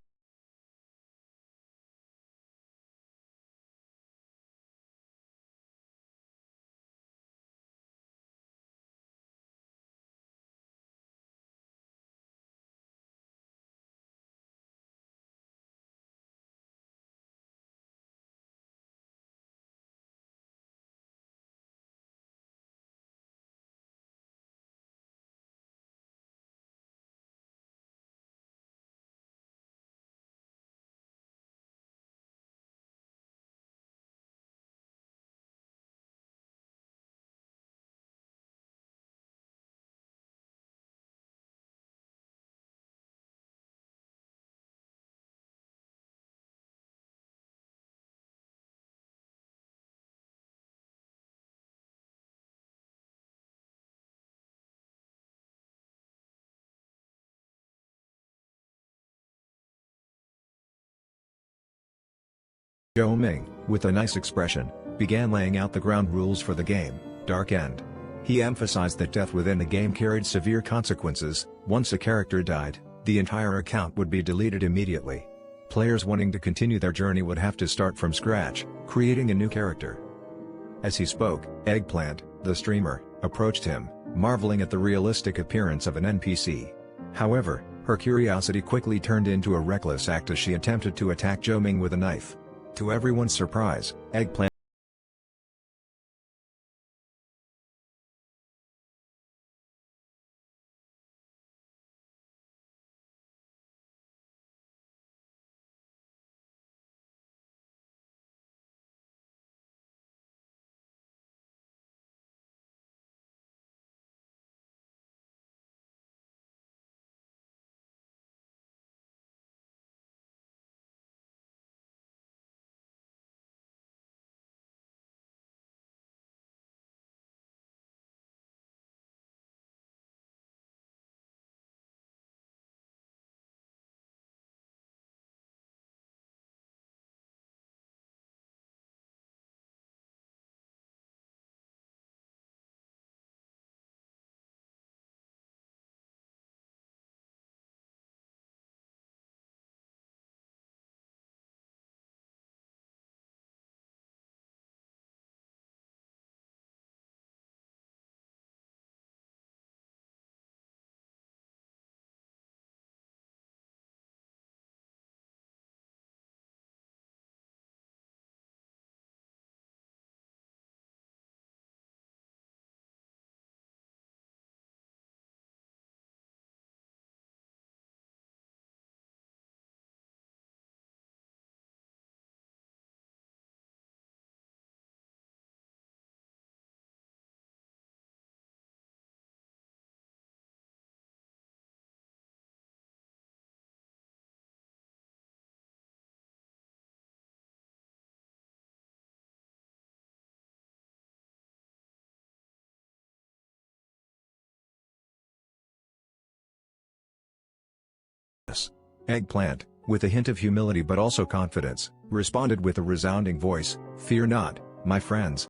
Zhou Ming, with a nice expression, began laying out the ground rules for the game, Dark End. He emphasized that death within the game carried severe consequences. Once a character died, the entire account would be deleted immediately. Players wanting to continue their journey would have to start from scratch, creating a new character. As he spoke, Eggplant, the streamer, approached him, marveling at the realistic appearance of an NPC. However, her curiosity quickly turned into a reckless act as she attempted to attack Zhou Ming with a knife. To everyone's surprise, Eggplant Eggplant, with a hint of humility but also confidence, responded with a resounding voice, "Fear not, my friends.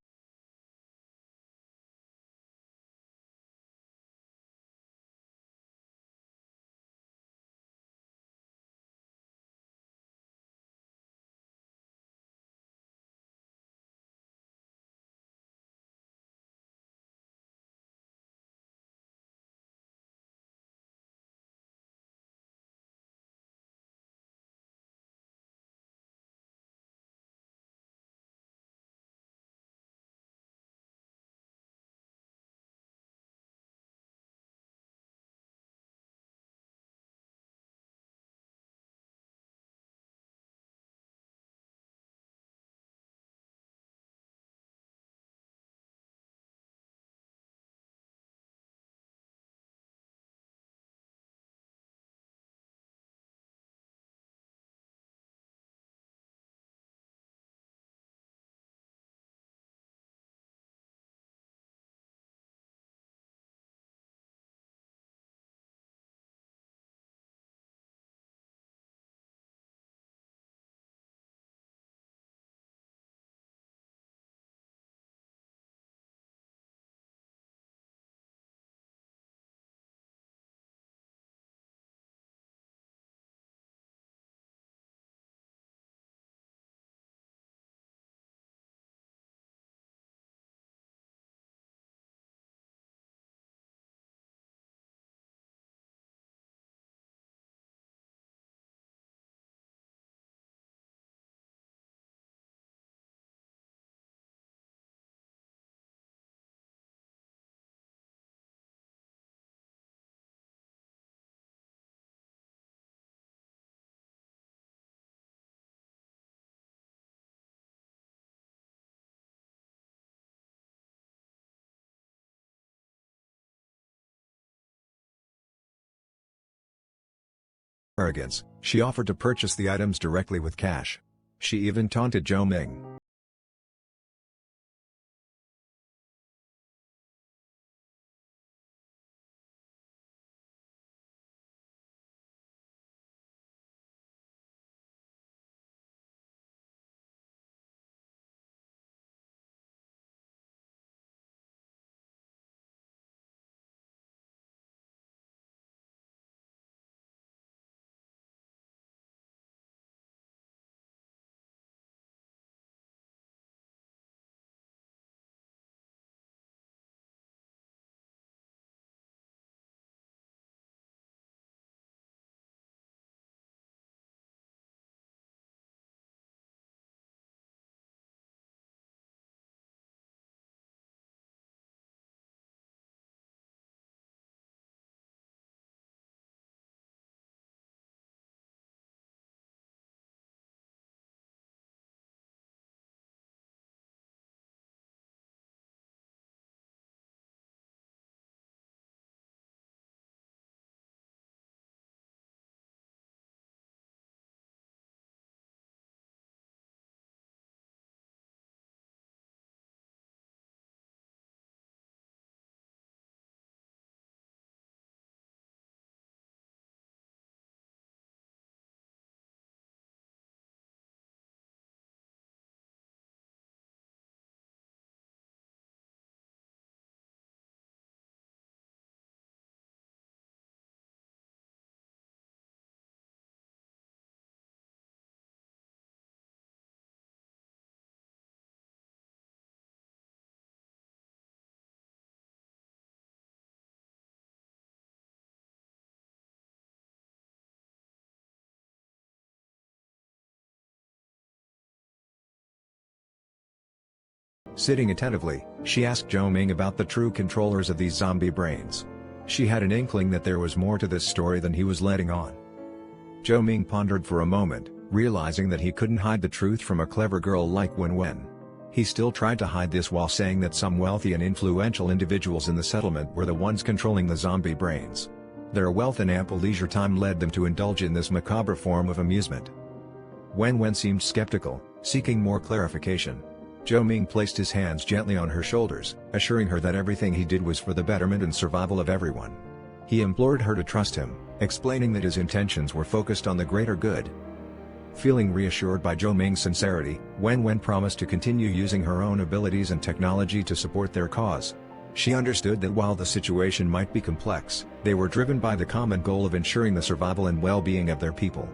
Arrogance, she offered to purchase the items directly with cash. She even taunted Zhou Ming. Sitting attentively, she asked Zhou Ming about the true controllers of these zombie brains. She had an inkling that there was more to this story than he was letting on. Zhou Ming pondered for a moment, realizing that he couldn't hide the truth from a clever girl like Wen Wen. He still tried to hide this while saying that some wealthy and influential individuals in the settlement were the ones controlling the zombie brains. Their wealth and ample leisure time led them to indulge in this macabre form of amusement. Wen Wen seemed skeptical, seeking more clarification. Zhou Ming placed his hands gently on her shoulders, assuring her that everything he did was for the betterment and survival of everyone. He implored her to trust him, explaining that his intentions were focused on the greater good. Feeling reassured by Zhou Ming's sincerity, Wen Wen promised to continue using her own abilities and technology to support their cause. She understood that while the situation might be complex, they were driven by the common goal of ensuring the survival and well-being of their people.